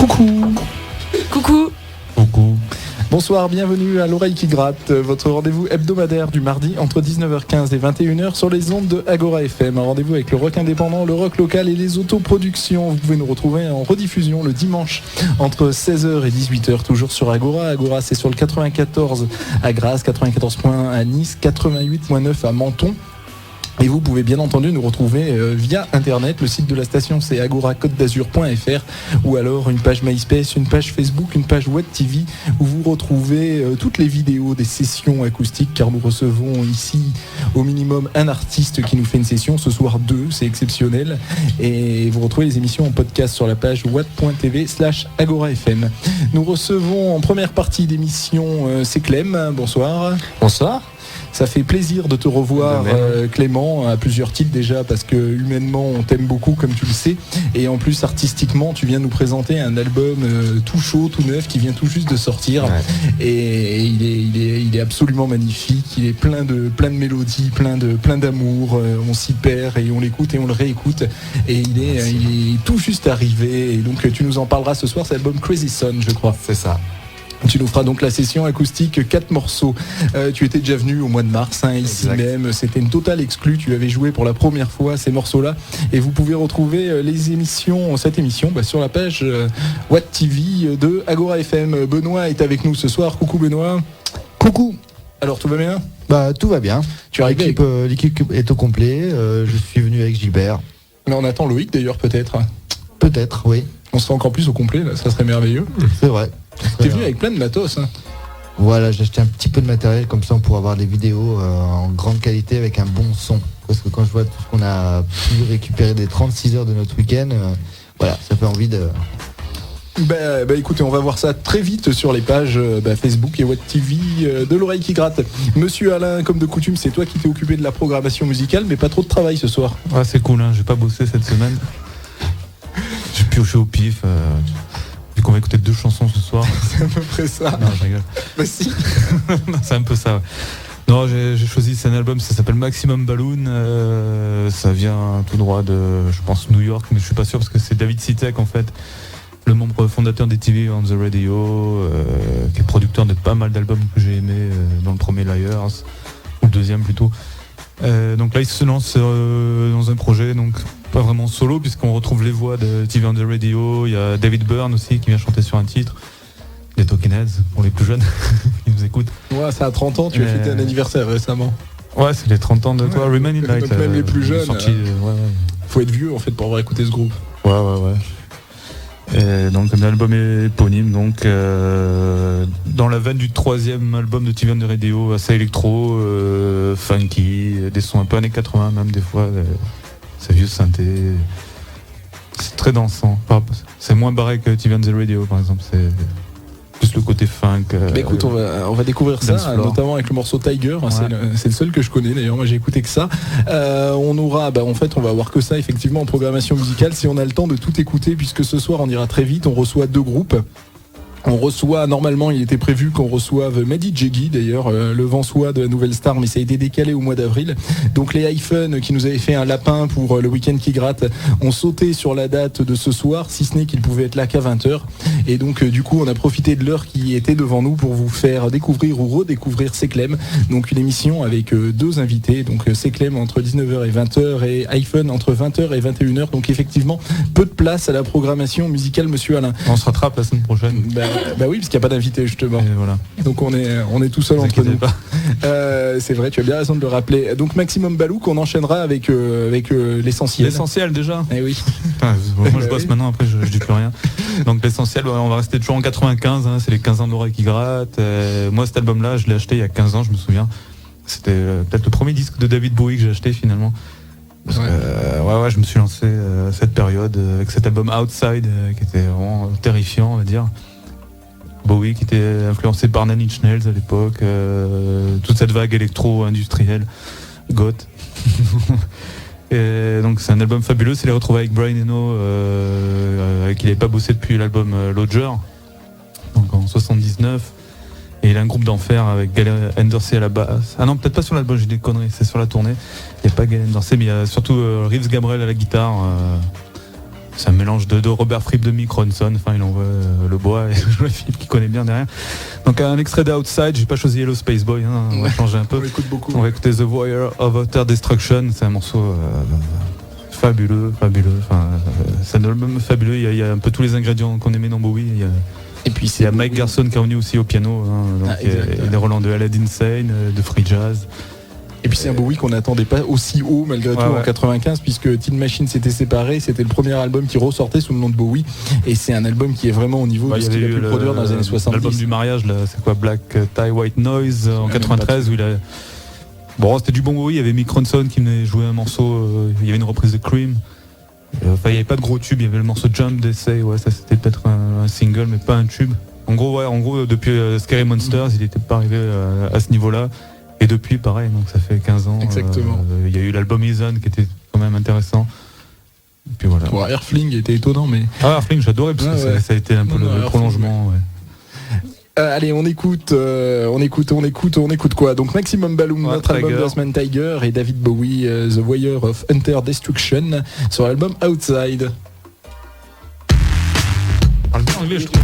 Coucou. Coucou. Coucou. Bonsoir, bienvenue à l'oreille qui gratte, votre rendez-vous hebdomadaire du mardi entre 19h15 et 21h sur les ondes de Agora FM. Un rendez-vous avec le rock indépendant, le rock local et les autoproductions. Vous pouvez nous retrouver en rediffusion le dimanche entre 16h et 18h, toujours sur Agora. Agora, c'est sur le 94 à Grasse, 94.1 à Nice, 88.9 à Menton. Et vous pouvez bien entendu nous retrouver via internet. Le site de la station c'est agoracôte-d'azur.fr ou alors une page MySpace, une page Facebook, une page Web TV où vous retrouvez toutes les vidéos des sessions acoustiques, car nous recevons ici au minimum un artiste qui nous fait une session, ce soir 2, c'est exceptionnel. Et vous retrouvez les émissions en podcast sur la page watt.tv/agorafm. Nous recevons en première partie d'émission c'est Clem. Bonsoir. Bonsoir. Ça fait plaisir de te revoir Clément, à plusieurs titres déjà, parce que humainement on t'aime beaucoup comme tu le sais, et en plus artistiquement tu viens nous présenter un album tout chaud, tout neuf, qui vient tout juste de sortir, et il est absolument magnifique, il est plein de mélodies, plein d'amour, on s'y perd et on l'écoute et on le réécoute, et il est tout juste arrivé, et donc tu nous en parleras ce soir, c'est l'album Crazy Son, je crois. C'est ça. Tu nous feras donc la session acoustique 4 morceaux. Tu étais déjà venu au mois de mars, ici même. C'était une totale exclue. Tu avais joué pour la première fois ces morceaux-là. Et vous pouvez retrouver cette émission sur la page Watt TV de Agora FM. Benoît est avec nous ce soir. Coucou Benoît. Coucou. Alors tout va bien ? Tout va bien. L'équipe est au complet. Je suis venu avec Gilbert. Mais on attend Loïc d'ailleurs peut-être. Peut-être, oui. On se fait encore plus au complet, là. Ça serait merveilleux. C'est vrai. T'es venu avec plein de matos. Voilà, j'ai acheté un petit peu de matériel comme ça pour avoir des vidéos en grande qualité avec un bon son. Parce que quand je vois tout ce qu'on a pu récupérer des 36 heures de notre week-end, voilà, ça fait envie de... Écoutez, on va voir ça très vite sur les pages Facebook et Watt TV de l'oreille qui gratte. Monsieur Alain, comme de coutume, c'est toi qui t'es occupé de la programmation musicale, mais pas trop de travail ce soir. Ouais, c'est cool, j'ai pas bossé cette semaine. J'ai pioché au pif. Vu qu'on va écouter 2 chansons ce soir. C'est à peu près ça. Non, je rigole. Bah si. Non, c'est un peu ça. Ouais. Non, j'ai choisi, c'est un album, ça s'appelle Maximum Balloon. Ça vient tout droit de, je pense, New York, mais je suis pas sûr parce que c'est David Sitek en fait, le membre fondateur des TV on the Radio, qui est producteur de pas mal d'albums que j'ai aimé, dans le premier Liars, ou le deuxième plutôt. Donc là, il se lance dans un projet, donc pas vraiment solo, puisqu'on retrouve les voix de TV on the Radio. Il y a David Byrne aussi qui vient chanter sur un titre. Les Talking Heads, pour les plus jeunes qui nous écoutent. Ouais, ça a 30 ans, tu as fêté un anniversaire récemment. Ouais, c'est les 30 ans de toi, Remain in Light. Donc même les plus jeunes, sorti, faut être vieux en fait pour avoir écouté ce groupe. Ouais. Et donc un album éponyme, donc dans la veine du 3e album de TV on the Radio, assez électro, funky, des sons un peu années 80 même des fois, c'est vieux synthé, c'est très dansant. C'est moins barré que TV on the Radio par exemple, c'est plus le côté funk. Écoute, on va découvrir ça, notamment avec le morceau Tiger, c'est le seul que je connais d'ailleurs, moi j'ai écouté que ça. On aura, on va avoir que ça effectivement en programmation musicale, si on a le temps de tout écouter, puisque ce soir on ira très vite, on reçoit 2 groupes. On reçoit, normalement il était prévu qu'on reçoive Mehdi Djegui d'ailleurs, le vent soit de la Nouvelle Star, mais ça a été décalé au mois d'avril. Donc les iPhone qui nous avaient fait un lapin pour le week-end qui gratte ont sauté sur la date de ce soir, si ce n'est qu'ils pouvaient être là qu'à 20h. Et donc du coup on a profité de l'heure qui était devant nous pour vous faire découvrir ou redécouvrir C'est Clem. Donc une émission avec 2 invités, donc C'est Clem entre 19h et 20h et iPhone entre 20h et 21h. Donc effectivement peu de place à la programmation musicale, monsieur Alain. On se rattrape la semaine prochaine. Bah oui, parce qu'il n'y a pas d'invité justement. Et voilà. Donc on est tout seul entre nous. C'est vrai, tu as bien raison de le rappeler. Donc Maximum Balou qu'on enchaînera avec l'essentiel. L'essentiel déjà. Eh oui. Moi je bosse maintenant, après je dis plus rien. Donc l'essentiel, on va rester toujours en 95, c'est les 15 ans de l'oreille qui gratte. Moi cet album-là, je l'ai acheté il y a 15 ans, je me souviens. C'était peut-être le premier disque de David Bowie que j'ai acheté finalement. Parce que je me suis lancé à cette période avec cet album Outside qui était vraiment terrifiant, on va dire. Bowie qui était influencé par Nine Inch Nails à l'époque, toute cette vague électro-industrielle, goth. Et donc c'est un album fabuleux, c'est les retrouvailles avec Brian Eno, avec qui il n'avait pas bossé depuis l'album Lodger, donc en 79. Et il a un groupe d'enfer avec Galen Henderson à la basse. Ah non, peut-être pas sur l'album, j'ai des conneries, c'est sur la tournée. Il n'y a pas Galen Henderson, mais il y a surtout Reeves Gabrel à la guitare. C'est un mélange de Robert Fripp, de Mick Ronson, enfin il envoie le bois et Philippe qui connaît bien derrière. Donc un extrait d'Outside, j'ai pas choisi Hello Space Boy, hein, on va changer un peu. On écoute beaucoup. On va écouter The Warrior of Outer Destruction, c'est un morceau fabuleux, enfin, c'est un album fabuleux, il y a un peu tous les ingrédients qu'on aimait dans Bowie. Et puis Il y a Mike Garson qui est venu aussi au piano, hein, donc et des Roland de Aladdin Sane, de Free Jazz. Et puis c'est un Bowie qu'on n'attendait pas aussi haut malgré tout en 95, puisque Tin Machine s'était séparé, c'était le premier album qui ressortait sous le nom de Bowie, et c'est un album qui est vraiment au niveau de ce qu'il a pu produire dans les années 70. L'album du mariage, là, c'est quoi, Black Tie White Noise en 93 où il a... Bon, c'était du bon Bowie, il y avait Mick Ronson qui venait jouer un morceau, il y avait une reprise de Cream. Enfin, il n'y avait pas de gros tube, il y avait le morceau Jump d'Essay, ça c'était peut-être un single, mais pas un tube. En gros depuis Scary Monsters, il n'était pas arrivé à ce niveau-là. Et depuis, pareil, donc ça fait 15 ans. Exactement. Il y a eu l'album Eason qui était quand même intéressant. Et puis voilà. Bon, Airfling était étonnant, mais. Airfling, j'adorais parce que ça a été un peu le prolongement. Ouais. Allez, on écoute quoi? Donc Maximum Balloon, notre album de la semaine, Tiger, et David Bowie, The Warrior of Enter Destruction, sur l'album Outside. Parle bien anglais, je trouve.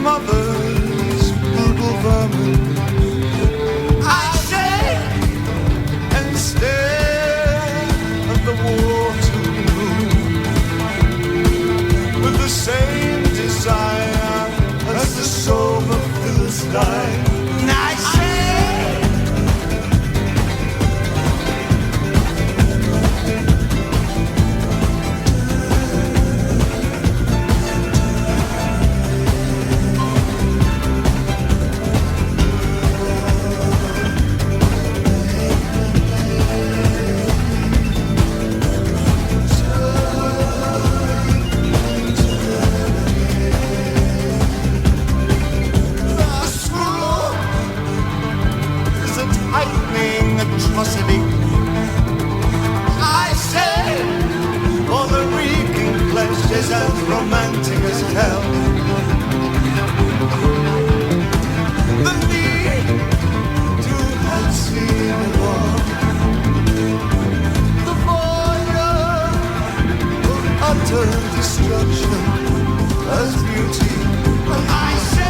mother's brutal vermin. I shake and stare at the water moon with the same desire as the sober Philistine. I shake. Atrocity. I say, all the reeking flesh is as romantic as hell. The need to have seen it all. The fire of utter destruction as beauty. I say.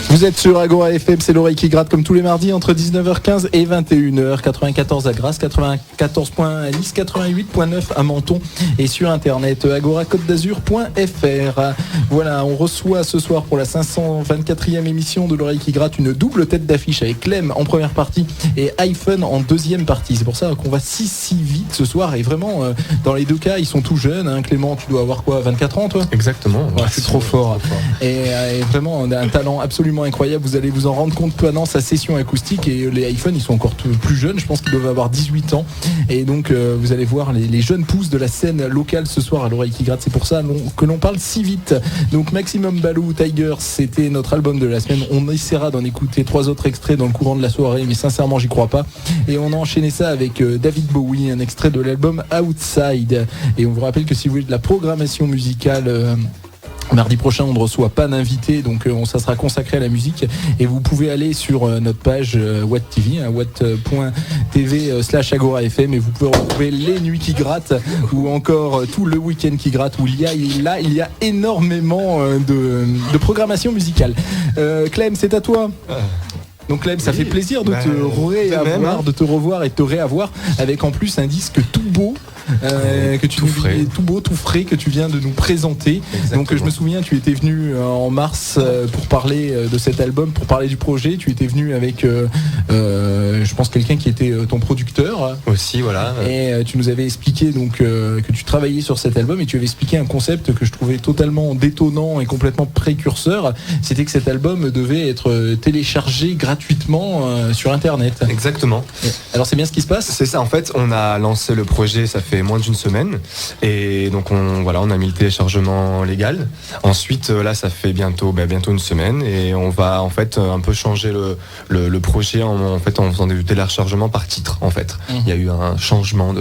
Vous êtes sur Agora FM, c'est l'oreille qui gratte comme tous les mardis entre 19h15 et 21h. 94 à Grasse, 94.1 à Nice, 88.9 à Menton et sur internet agoracôte-d'azur.fr. Voilà, on reçoit ce soir pour la 524e émission de l'oreille qui gratte une double tête d'affiche avec Clem en première partie et iPhone en deuxième partie. C'est pour ça qu'on va si vite ce soir et vraiment dans les deux cas ils sont tout jeunes. Hein. Clément, tu dois avoir quoi, 24 ans toi? Exactement. Ouais, je suis trop fort. Et vraiment on a un talent absolument incroyable, vous allez vous en rendre compte pendant sa session acoustique et les iPhones ils sont encore plus jeunes, je pense qu'ils doivent avoir 18 ans et donc vous allez voir les jeunes pousses de la scène locale ce soir à l'oreille qui gratte, c'est pour ça que l'on parle si vite. Donc Maximum Balou, Tiger, c'était notre album de la semaine, on essaiera d'en écouter 3 autres extraits dans le courant de la soirée mais sincèrement j'y crois pas et on a enchaîné ça avec David Bowie, un extrait de l'album Outside et on vous rappelle que si vous voulez de la programmation musicale mardi prochain, on ne reçoit pas d'invité, donc ça sera consacré à la musique. Et vous pouvez aller sur notre page Watt TV, watt.tv/agora-fm, et vous pouvez retrouver les nuits qui grattent ou encore tout le week-end qui gratte où il y a énormément de programmation musicale. Clem, c'est à toi. Donc Clem, ça fait plaisir de te même, hein. de te revoir et de te réavoir avec en plus un disque tout beau. Que tu tout frais. tout beau, tout frais que tu viens de nous présenter. Exactement. Donc je me souviens, tu étais venu en mars pour parler de cet album, pour parler du projet. Tu étais venu avec, je pense, quelqu'un qui était ton producteur. Aussi, voilà. Et tu nous avais expliqué donc que tu travaillais sur cet album et tu avais expliqué un concept que je trouvais totalement détonnant et complètement précurseur. C'était que cet album devait être téléchargé gratuitement sur Internet. Exactement. Alors c'est bien ce qui se passe. C'est ça, en fait, on a lancé le projet, ça fait moins d'une semaine, et donc on a mis le téléchargement légal. Ensuite, là, ça fait bientôt une semaine, et on va en fait un peu changer le projet en faisant des téléchargements par titre. En fait, il y a eu un changement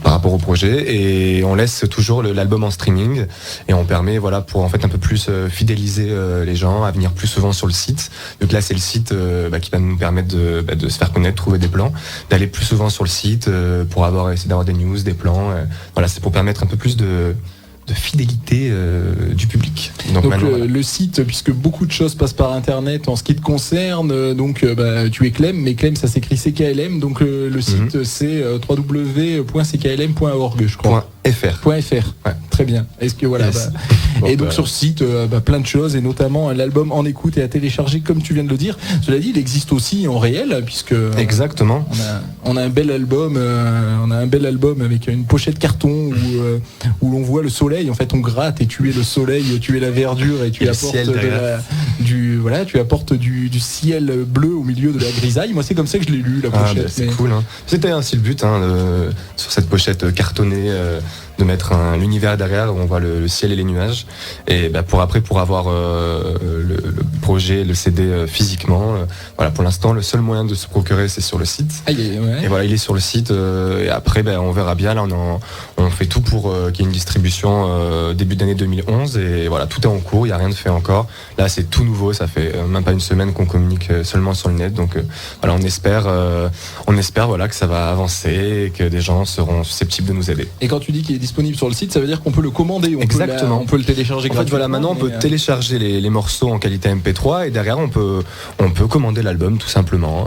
par rapport au projet, et on laisse toujours l'album en streaming, et on permet pour en fait un peu plus fidéliser les gens à venir plus souvent sur le site. Donc là c'est le site qui va nous permettre de se faire connaître, trouver des plans, d'aller plus souvent sur le site pour essayer d'avoir des news, des plans. C'est pour permettre un peu plus de fidélité du public. Donc le site, puisque beaucoup de choses passent par internet en ce qui te concerne, tu es Clem, mais Clem ça s'écrit CKLM, donc le site c'est www.cklm.org, je crois. .fr. Ouais. Très bien. Est-ce que Yes. Sur ce site, plein de choses, et notamment l'album en écoute et à télécharger, comme tu viens de le dire. Cela dit, il existe aussi en réel, puisque exactement. On a un bel album, avec une pochette carton où l'on voit le soleil. En fait, on gratte et tu es le soleil, tu es la verdure, et tu apportes du ciel bleu au milieu de la grisaille. Moi, c'est comme ça que je l'ai lu, la pochette. C'est cool. Hein. C'était ainsi le but sur cette pochette cartonnée. De mettre l'univers derrière où on voit le ciel et les nuages, et pour avoir le projet, le CD physiquement. Pour l'instant le seul moyen de se procurer c'est sur le site. Et il est sur le site, et après on verra bien. Là on fait tout pour qu'il y ait une distribution début d'année 2011, et tout est en cours, il n'y a rien de fait encore. Là c'est tout nouveau, ça fait même pas une semaine qu'on communique seulement sur le net, donc on espère que ça va avancer et que des gens seront susceptibles de nous aider. Et quand tu dis qu'il est disponible sur le site, ça veut dire qu'on peut le commander, Exactement. On peut le télécharger gratuitement. Maintenant on peut télécharger les morceaux en qualité MP3, et derrière on peut commander l'album tout simplement,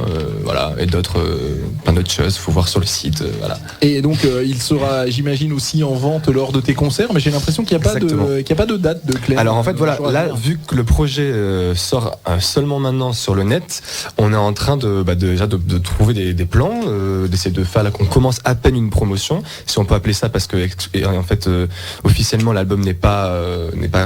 et plein d'autres choses, faut voir sur le site, Et donc il sera, j'imagine, aussi en vente lors de tes concerts, mais j'ai l'impression qu'il n'y a pas de date de Clem. Alors en fait là vu que le projet sort seulement maintenant sur le net, on est en train de trouver des plans, d'essayer de faire qu'on commence à peine une promotion, si on peut appeler ça, parce que en fait officiellement l'album n'est pas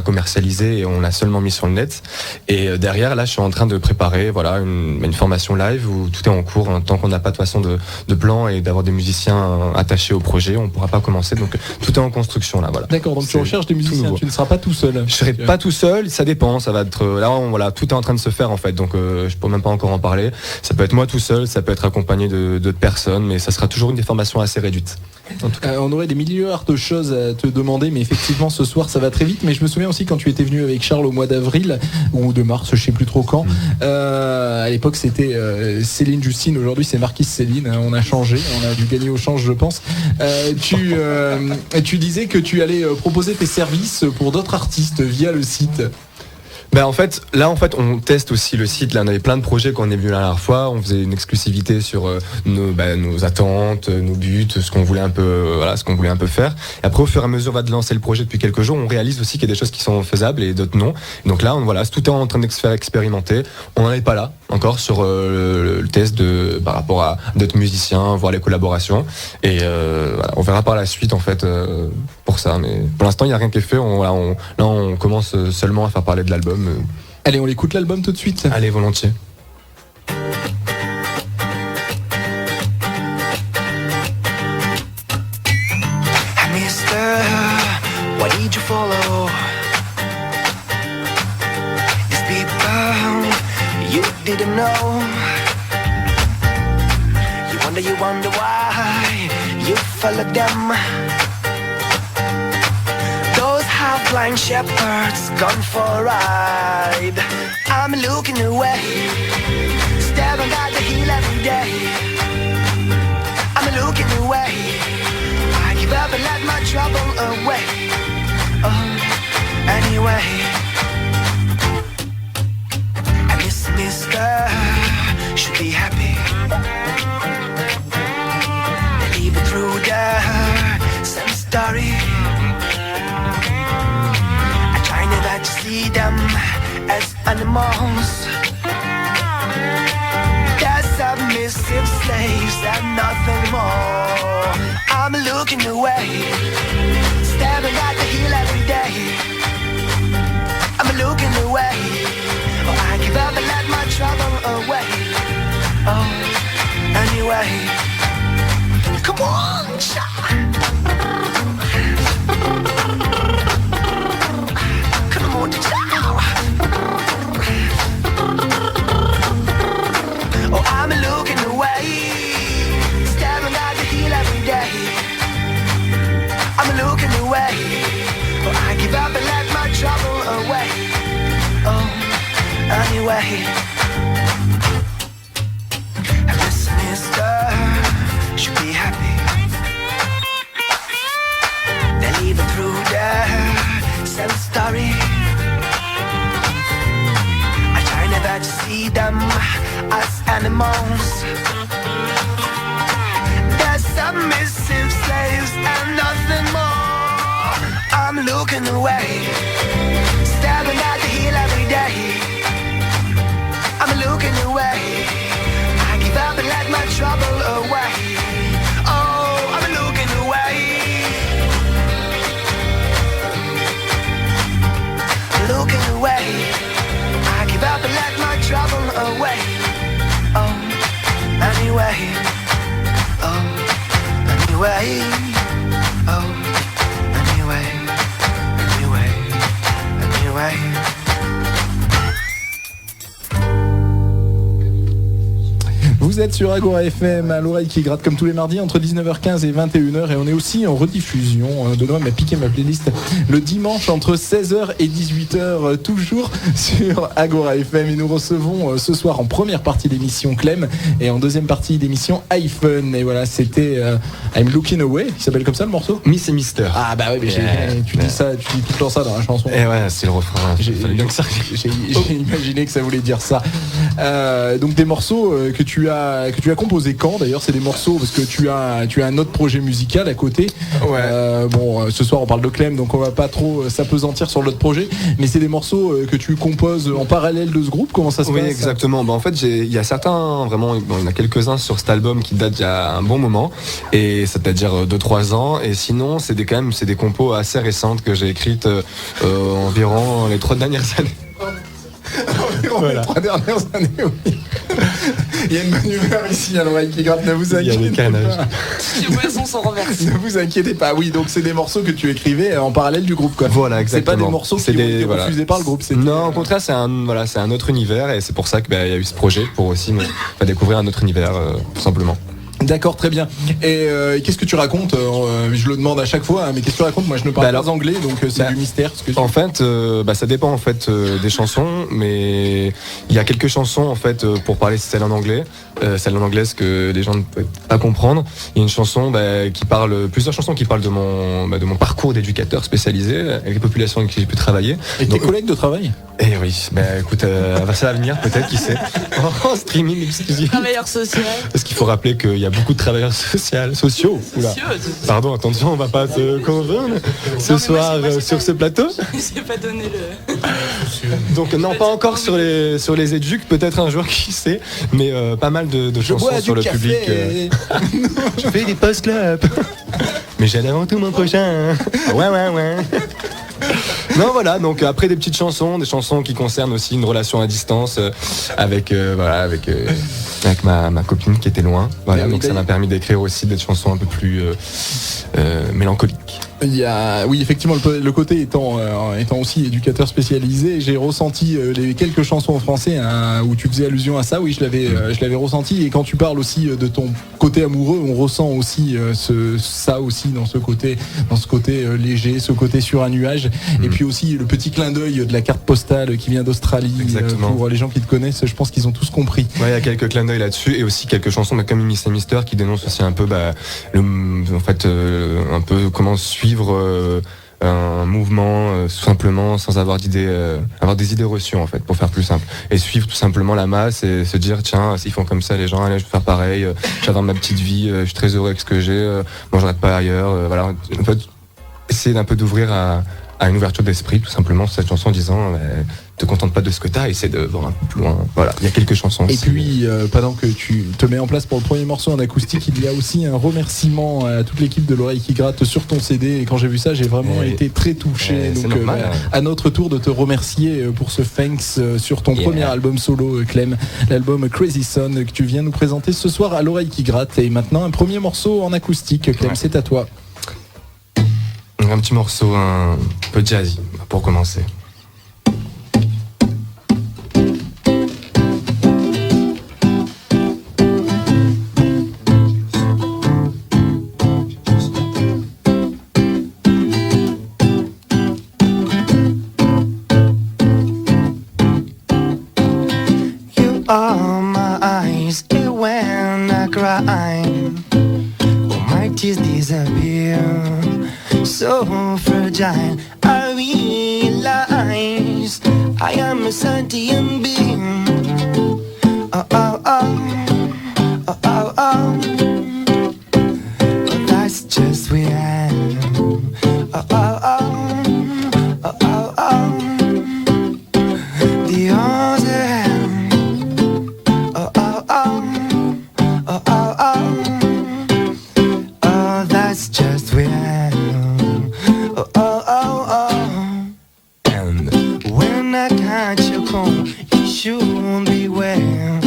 commercialisé, et on l'a seulement mis sur le net. Et derrière là je suis en train de préparer une formation live où tout est en cours. Tant qu'on n'a pas de façon de plan et d'avoir des musiciens attachés au projet, on ne pourra pas commencer, donc tout est en construction là. D'accord, donc tu recherches des musiciens, tu ne seras pas tout seul. Je serai pas tout seul, ça dépend, ça va être là tout est en train de se faire en fait, donc je peux même pas encore en parler. Ça peut être moi tout seul, ça peut être accompagné d'autres personnes, mais ça sera toujours une formation assez réduite. On aurait des milliards de choses à te demander, mais effectivement ce soir ça va très vite. Mais je me souviens aussi quand tu étais venu avec Charles au mois d'avril ou de mars, je sais plus trop quand. À l'époque c'était Céline Justine, aujourd'hui c'est Marquise Céline. On a changé, on a dû gagner au change, je pense. Tu disais que tu allais proposer tes services pour d'autres artistes via le site. En fait, on teste aussi le site. Là, on avait plein de projets quand on est venu la dernière fois. On faisait une exclusivité sur nos attentes, nos buts, ce qu'on voulait un peu faire. Et après, au fur et à mesure, on va de lancer le projet depuis quelques jours. On réalise aussi qu'il y a des choses qui sont faisables et d'autres non. Et donc là, tout est en train de se faire expérimenter. On n'en est pas là encore sur le test par rapport à d'autres musiciens, voir les collaborations. Et on verra par la suite en fait pour ça. Mais pour l'instant, il n'y a rien qui est fait. On commence seulement à faire parler de l'album. Allez, on écoute l'album tout de suite. Allez, volontiers. Mister, why did you follow these people you didn't know? You wonder why you followed them. Blind shepherds gone for a ride. I'm looking away, staring at the hill every day. I'm looking away, I give up and let my trouble away. Anyway, looking away, staring at the hill every day. I'm looking away. Oh, I give up and let my trouble away. Oh, anyway. Come on, child. Come on, child. Oh, I'm looking away, staring at the hill every day. I'm looking away. Oh, I give up and let my trouble away. Oh, anyway. This mister should be happy. They're living through their self-story. I try never to see them as animals. There's some missing slaves and nothing more. I'm looking away, staring at the hill every day. I'm looking away. I give up and let my trouble away. Oh, I'm looking away. Looking away. I give up and let my trouble away. Oh, anyway. Oh, anyway. Oh, anyway. Anyway. Anyway. Vous êtes sur Agora FM à l'oreille qui gratte comme tous les mardis entre 19h15 et 21h et on est aussi en rediffusion. Benoît m'a piqué ma playlist le dimanche entre 16h et 18h toujours sur Agora FM et nous recevons ce soir en première partie d'émission Clem et en deuxième partie d'émission iPhone. Et voilà, c'était I'm Looking Away, il s'appelle comme ça le morceau Miss et Mister. Ah bah oui, mais tu dis ça, tu dis tout le temps ça dans la chanson. Et ouais, c'est le refrain. J'ai imaginé que ça voulait dire ça. Donc des morceaux que tu as composés quand d'ailleurs, c'est des morceaux parce que tu as un autre projet musical à côté. Ouais. Bon, ce soir on parle de Clem, donc on va pas trop s'apesantir sur l'autre projet, mais c'est des morceaux que tu composes en parallèle de ce groupe. Comment ça se passe? Oui, exactement. En fait, il y a certains, vraiment, il y en a quelques-uns sur cet album qui datent d'il y a un bon moment, et c'est-à-dire 2-3 ans. Et sinon, c'est des compos assez récentes que j'ai écrites environ les 3 dernières années. Voilà. Les 3 dernières années, oui. Il y a une bonne humeur ici à l'oreille qui gratte, ne vous inquiétez pas. Les boissons sont renversées. Ne vous inquiétez pas, oui, donc c'est des morceaux que tu écrivais en parallèle du groupe, quoi. Voilà, exactement. C'est pas des morceaux qui ont été refusés par le groupe. Non, au contraire, c'est un autre univers et c'est pour ça qu'il y a eu ce projet pour aussi me faire découvrir un autre univers, tout simplement. D'accord, très bien. Et qu'est-ce que tu racontes? Je le demande à chaque fois, hein, mais qu'est-ce que tu racontes? Moi, je ne parle pas anglais, donc c'est du mystère. En fait, ça dépend en fait des chansons, mais il y a quelques chansons en fait pour parler celle en anglais, celle en anglaise que les gens ne peuvent pas comprendre. Il y a une chanson plusieurs chansons qui parlent de mon parcours d'éducateur spécialisé avec les populations avec qui j'ai pu travailler. Et tes collègues de travail? Eh oui, écoute, ça va venir peut-être, qui sait. En streaming exclusif. Travailleur social. Parce qu'il faut rappeler qu'il y a beaucoup de travailleurs sociaux. Oula. Pardon, attention, on va pas se convaincre ce soir sur ce plateau. J'ai pas donné le... Donc non, pas encore sur les éducs, peut-être un jour, qui sait, mais pas mal de chansons sur le public. Je fais des post-clubs. Mais j'ai avant tout mon prochain. Ouais. Non, voilà, donc après des petites chansons, des chansons qui concernent aussi une relation à distance avec ma copine qui était loin. Voilà, donc ça m'a permis d'écrire aussi des chansons un peu plus mélancoliques. Oui, effectivement, le côté étant aussi éducateur spécialisé, j'ai ressenti les quelques chansons en français où tu faisais allusion à ça. Oui, je l'avais ressenti. Et quand tu parles aussi de ton côté amoureux, on ressent aussi ça aussi dans ce côté léger, ce côté sur un nuage. Et puis aussi le petit clin d'œil de la carte postale qui vient d'Australie. Pour les gens qui te connaissent, je pense qu'ils ont tous compris. Ouais, il y a quelques clins d'œil là-dessus et aussi quelques chansons comme Miss et Mister qui dénoncent aussi un peu un peu comment suivre un mouvement tout simplement sans avoir avoir des idées reçues en fait, pour faire plus simple, et suivre tout simplement la masse et se dire tiens, s'ils font comme ça les gens, allez, je vais faire pareil, je vais avoir ma petite vie, je suis très heureux avec ce que j'ai, moi je reste pas ailleurs, voilà, en fait essayer d'un peu d'ouvrir à à une ouverture d'esprit, tout simplement, sur cette chanson en disant te contente pas de ce que t'as, essaie de voir un peu plus loin. Voilà, il y a quelques chansons Et aussi. puis, pendant que tu te mets en place pour le premier morceau en acoustique, il y a aussi un remerciement à toute l'équipe de l'Oreille qui gratte sur ton CD. Et quand j'ai vu ça, j'ai vraiment été très touché. c'est Donc, normal, hein. à notre tour de te remercier pour ce thanks sur ton premier album solo, Clem, l'album Crazy Son que tu viens nous présenter ce soir à l'Oreille qui gratte. Et maintenant, un premier morceau en acoustique. Clem, c'est à toi. Un petit morceau un peu jazzy, pour commencer. You are my eyes, and when I cry, all my tears disappear. So fragile, I realize I am a sentient being. Oh, oh, oh, oh, oh, oh. But that's just where I am. Oh, oh, oh, oh, oh, oh. The other hand. Oh, oh, oh, oh, oh, oh. Oh, that's just where I am. Oh, oh, oh, oh. And when I catch a cold, you should beware.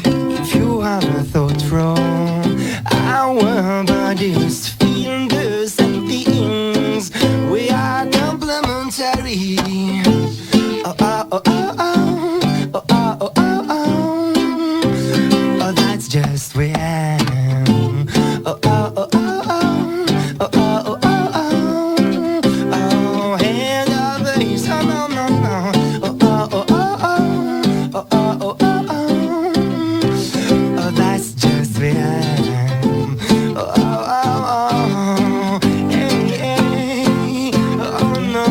If you have a thought wrong, our bodies feel the same things. We are complementary. Oh, oh, oh, oh, oh. Oh, oh, oh, oh, oh. Oh, that's just where I am. Oh, oh, oh, oh, oh. Oh, oh, oh, oh, oh. Oh, hand over his, oh, no, no, no. Oh, oh, oh, oh, oh. Oh, oh, oh, oh, oh. Oh, that's just where I am. Oh, oh, oh, oh. Hey, hey. Oh, no.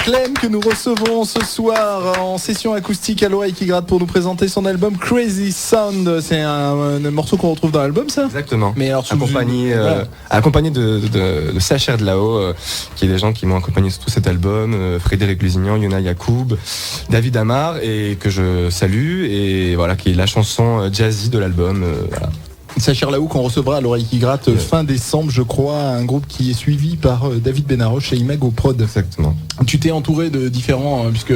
Clem que nous recevons ce soir en session acoustique à l'Oreille qui gratte pour nous présenter son album Crazy Sound. C'est un morceau qu'on retrouve dans l'album, ça ? Exactement. Mais alors, accompagné, voilà. accompagné de Sacher de là-haut, qui est des gens qui m'ont accompagné sur tout cet album, Frédéric Lusignan, Yona Yacoub, David Amar, et que je salue, et voilà, qui est la chanson jazzy de l'album. Voilà. Sacher Laou qu'on recevra à l'Oreille qui gratte fin décembre, je crois, un groupe qui est suivi par David Benaroche et Imago Prod. Exactement. Tu t'es entouré de différents, puisque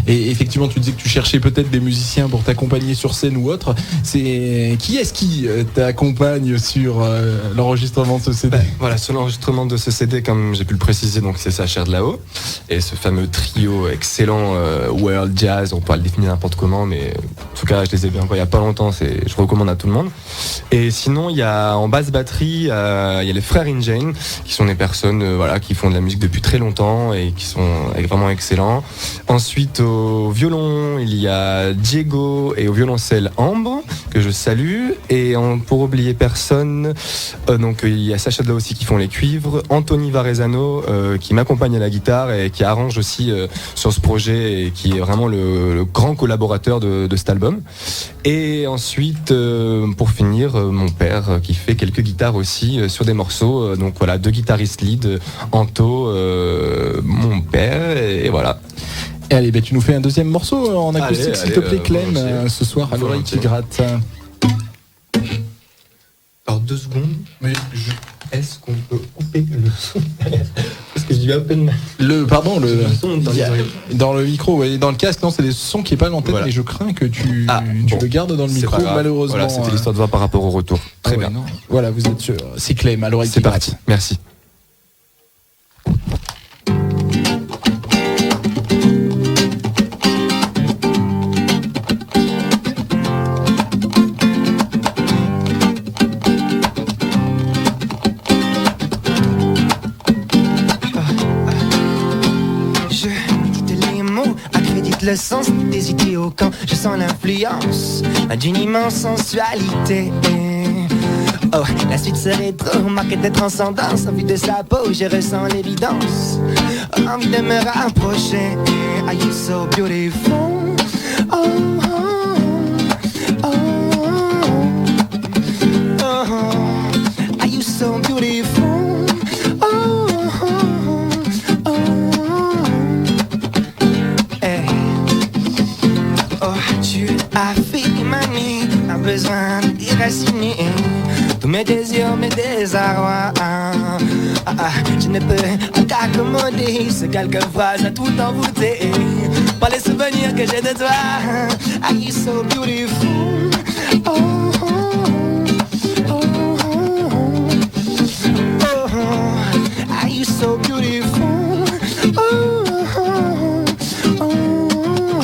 et effectivement tu disais que tu cherchais peut-être des musiciens pour t'accompagner sur scène ou autre. C'est qui est-ce qui t'accompagne sur l'enregistrement de ce CD ? Voilà, sur l'enregistrement de ce CD, comme j'ai pu le préciser, donc c'est Sacher de là-haut, et ce fameux trio excellent World Jazz, on peut le définir n'importe comment, mais en tout cas je les ai vu encore il y a pas longtemps, je recommande à tout le monde. Et sinon il y a en basse batterie, il y a les frères Injane, qui sont des personnes voilà, qui font de la musique depuis très longtemps et qui sont vraiment excellents. Ensuite au violon il y a Diego, et au violoncelle Ambre, que je salue. Et pour oublier personne, donc il y a Sacha de là aussi qui font les cuivres, Anthony Varezano qui m'accompagne à la guitare et qui arrange aussi sur ce projet, et qui est vraiment le grand collaborateur de cet album. Et ensuite pour finir, mon père qui fait quelques guitares aussi sur des morceaux. Donc voilà, 2 guitaristes lead, Anto, mon père, et voilà. Et allez, tu nous fais un deuxième morceau en acoustique, s'il te plaît, Clem, ce soir à l'Oreille qui gratte. Alors 2 secondes, mais est-ce qu'on peut couper le son? Parce que je dis à peine le son dans les oreilles. Dans le micro, ouais, dans le casque, non, c'est des sons qui est pas l'antenne, Voilà. mais je crains que tu le gardes dans le C'est micro, pas grave. malheureusement. Voilà, c'était l'histoire de voir par rapport au retour. Très bien. Non. Voilà, vous êtes sûr. C'est Clem à l'Oreille C'est qui gratte. parti. Merci. tout le sens des idées au camp. Je sens l'influence d'une immense sensualité. Oh, la suite serait trop marquée de transcendance. Envie de sa peau, je ressens l'évidence. Envie de me rapprocher. Are you so beautiful? Oh, oh, oh, oh, oh. Are you so beautiful? Oh, oh, oh, oh. Hey. Oh, tu as fait ma nuit, a besoin de déraciner tous mes désirs, mes désarrois. Je ne peux qu'accommoder ce quelquefois j'ai tout envoûté par les souvenirs que j'ai de toi. Are you so beautiful? Oh, oh, oh, oh, oh. Are you so beautiful? Oh, oh, oh.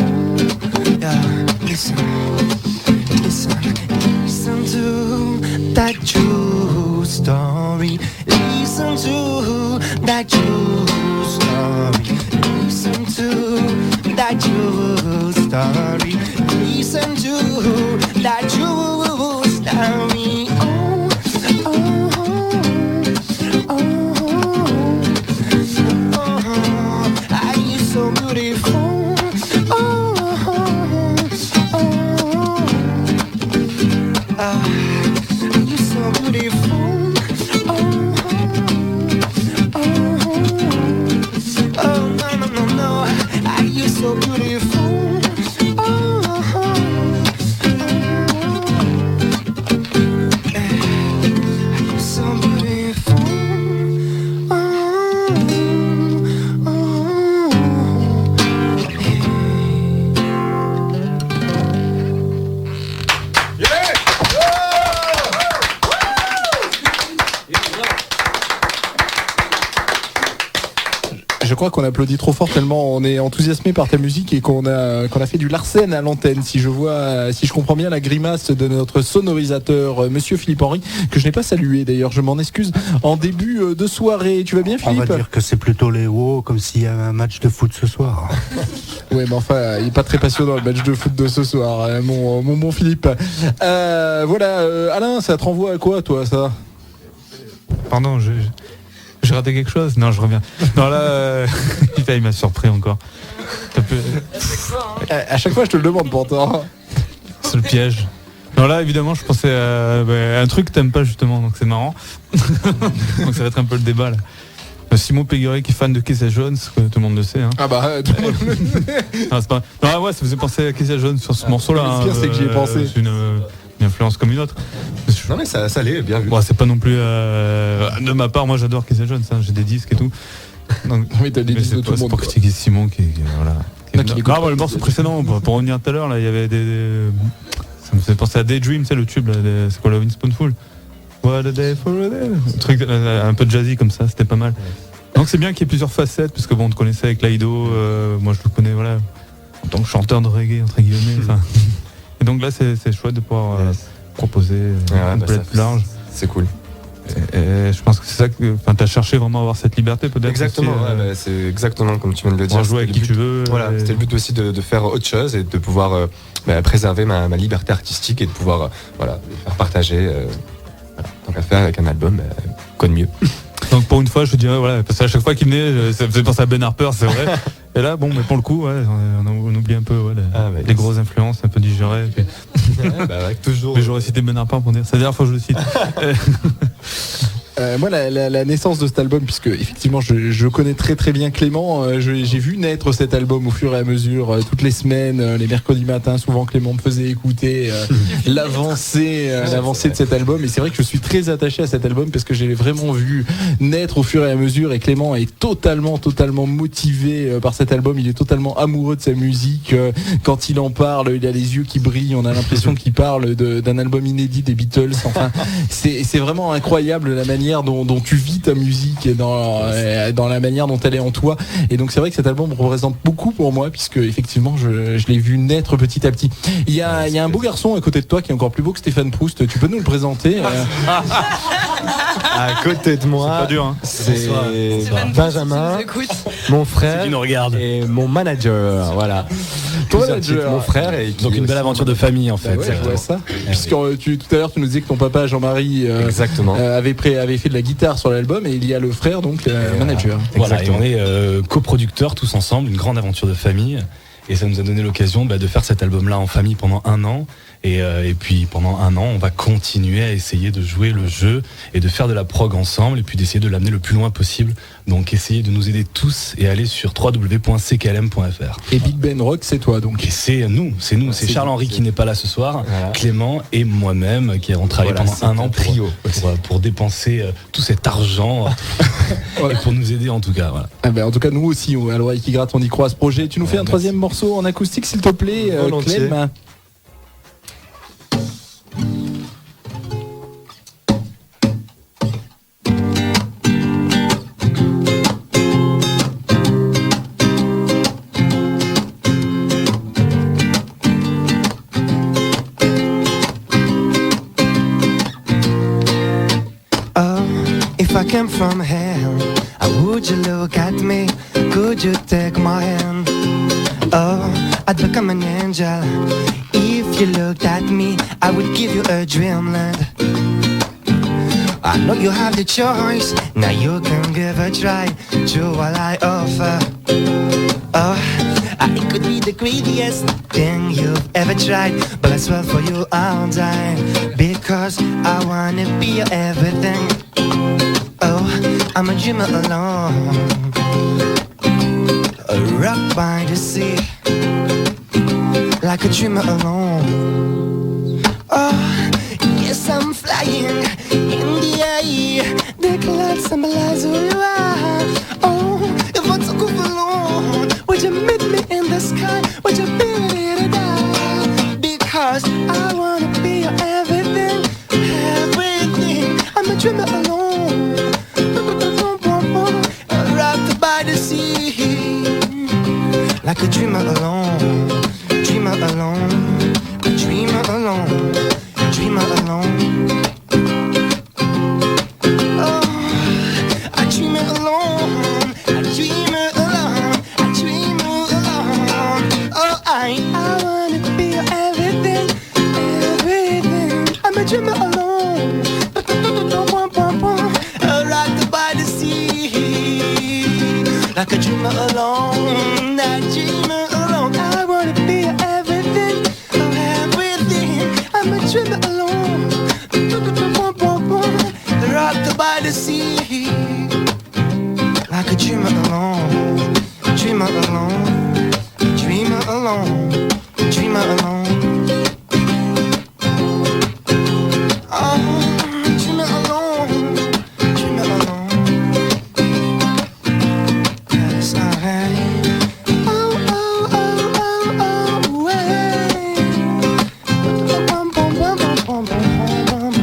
Yeah, listen to that true story. Listen to that true story. Listen to that true story. Listen to that true story. Oh, oh, oh, oh. Are you so beautiful? Oh, oh, oh. Are you so beautiful? Oh, oh, oh, no, no, no, no. Are you so beautiful? Oh, oh, oh. Are you so beautiful? Oh, oh, oh. Hey. Je crois qu'on applaudit trop fort tellement on est enthousiasmé par ta musique et qu'on a fait du Larsen à l'antenne. Si je comprends bien la grimace de notre sonorisateur Monsieur Philippe Henry, que je n'ai pas salué d'ailleurs, je m'en excuse en début de soirée. Tu vas bien, On Philippe? va dire que c'est plutôt les WoW, comme s'il y avait un match de foot ce soir. Oui, mais enfin, il est pas très passionnant le match de foot de ce soir, hein, mon bon Philippe. Voilà, Alain, ça te renvoie à quoi, toi, ça? Pardon, j'ai raté quelque chose? Non, je reviens. Non, là, il m'a surpris encore. À chaque fois, je te le demande pourtant. C'est le piège. Non, là, évidemment, je pensais à un truc que t'aimes pas, justement, donc c'est marrant. Donc ça va être un peu le débat, là. Simon Pégueré qui est fan de Kessia Jones, que tout le monde le sait. Hein. Ah bah, tout le monde le sait. Non, c'est pas... non, ouais, ça faisait penser à Kessia Jones sur ce morceau-là. Le pire, c'est que j'y ai pensé. C'est une influence comme une autre. Non mais ça allait, bien vu. Bon, c'est pas non plus de ma part, moi j'adore Kessia Jones, hein, j'ai des disques et tout. Donc, Oui, t'as des disques de tout le c'est monde, pour quoi. critiquer Simon qui voilà. Non, qu'il écoute pas. Le morceau précédent, pour revenir tout à l'heure, là, il y avait ça me fait penser à Daydream, c'est le tube, là, c'est quoi, Lovin' Spoonful. What a day for a day. Un truc un peu jazzy comme ça, c'était pas mal. Donc c'est bien qu'il y ait plusieurs facettes, parce que bon, on te connaissait avec Laido, moi je le connais, voilà, en tant que chanteur de reggae, entre guillemets. Enfin. Et donc là, c'est chouette de pouvoir proposer une palette plus large. C'est cool. Et je pense que c'est ça que t'as cherché vraiment à avoir cette liberté, peut-être. Exactement, aussi, ouais, c'est exactement comme tu viens de le dire. Pour jouer avec qui tu veux. Voilà, c'était le but aussi de faire autre chose et de pouvoir préserver ma liberté artistique et de pouvoir voilà, faire partager. Voilà, tant qu'à faire avec un album, quoi de mieux. Donc pour une fois, je dirais, voilà, parce qu'à chaque fois qu'il venait, ça me faisait penser à Ben Harper, c'est vrai. Et là, bon, mais pour le coup, ouais, on oublie un peu les grosses influences, un peu digérées. Puis... toujours. Mais j'aurais cité Ben Harper pour dire, c'est la dernière fois que je le cite. Moi, la naissance de cet album, puisque effectivement, je connais très très bien Clément. J'ai vu naître cet album au fur et à mesure, toutes les semaines, les mercredis matins. Souvent, Clément me faisait écouter l'avancée de cet album. Et c'est vrai que je suis très attaché à cet album parce que j'ai vraiment vu naître au fur et à mesure. Et Clément est totalement motivé par cet album. Il est totalement amoureux de sa musique. Quand il en parle, il a les yeux qui brillent. On a l'impression qu'il parle d'un album inédit des Beatles. Enfin, c'est vraiment incroyable la manière manière dont tu vis ta musique et dans la manière dont elle est en toi. Et donc c'est vrai que cet album représente beaucoup pour moi, puisque effectivement je l'ai vu naître petit à petit. Il y a un beau garçon à côté de toi qui est encore plus beau que Stéphane Proust. Tu peux nous le présenter? À côté de moi, c'est pas dur, hein. C'est Benjamin, Écoute. mon frère Qui nous regarde. et mon manager. Voilà. Ton Plusieurs manager. titres, mon frère. Et qui Donc une belle aventure de famille en fait. Bah ouais, je vois ça. Puisque tout à l'heure tu nous disais que ton papa Jean-Marie Exactement. avait fait de la guitare sur l'album, et il y a le frère, donc manager. Voilà, et Exactement. on est coproducteurs tous ensemble, une grande aventure de famille. Et ça nous a donné l'occasion de faire cet album-là en famille pendant 1 an. Et puis pendant 1 an, on va continuer à essayer de jouer le jeu et de faire de la prog ensemble, et puis d'essayer de l'amener le plus loin possible. Donc essayez de nous aider tous et aller sur www.cklm.fr. Et Big Ben Rock, c'est toi donc. Et c'est nous, c'est Charles-Henri qui n'est pas là ce soir, Voilà. Clément et moi-même qui avons travaillé Voilà, pendant 1 an c'est un trio pour dépenser tout cet argent et pour nous aider en tout cas. Voilà. Ah ben, en tout cas, nous aussi, à l'oreille qui gratte, on y croit à ce projet. Tu nous fais un troisième morceau en acoustique, s'il te plaît, Volontiers. Clem. If I came from hell, how would you look at me? Could you take my hand? Oh, I'd become an angel. If you looked at me, I would give you a dreamland. I know you have the choice, now you can give a try to what I offer. Oh, it could be the greediest thing you've ever tried, but I swear for you I'll die, because I wanna be your everything. Oh, I'm a dreamer alone, a rock by the sea, like a dreamer alone. Oh, yes, I'm flying in the air. The clouds symbolize who you are. Oh, if I took off alone, would you meet me in the sky? Would you be ready to die? Because I wanna be your everything, everything. I'm a dreamer alone, rocked by the sea, like a dreamer alone, dreamer alone, dreamer alone, dreamer alone. Oh, I dream it alone, I dream it alone, I dream it alone. Oh, I wanna be your everything, everything. I'm a dreamer alone, rocked by the sea, like a dreamer alone, I dreamer alone. I wanna be your everything, everything. I'm a dreamer alone, rocked by the sea, like a dreamer alone, dreamer alone, dreamer alone, dreamer alone. Oh, dreamer alone, dreamer alone. Yes, alright. Oh, oh, oh, oh, oh, way. Bum, bum, bum, bum, bum, bum, bum.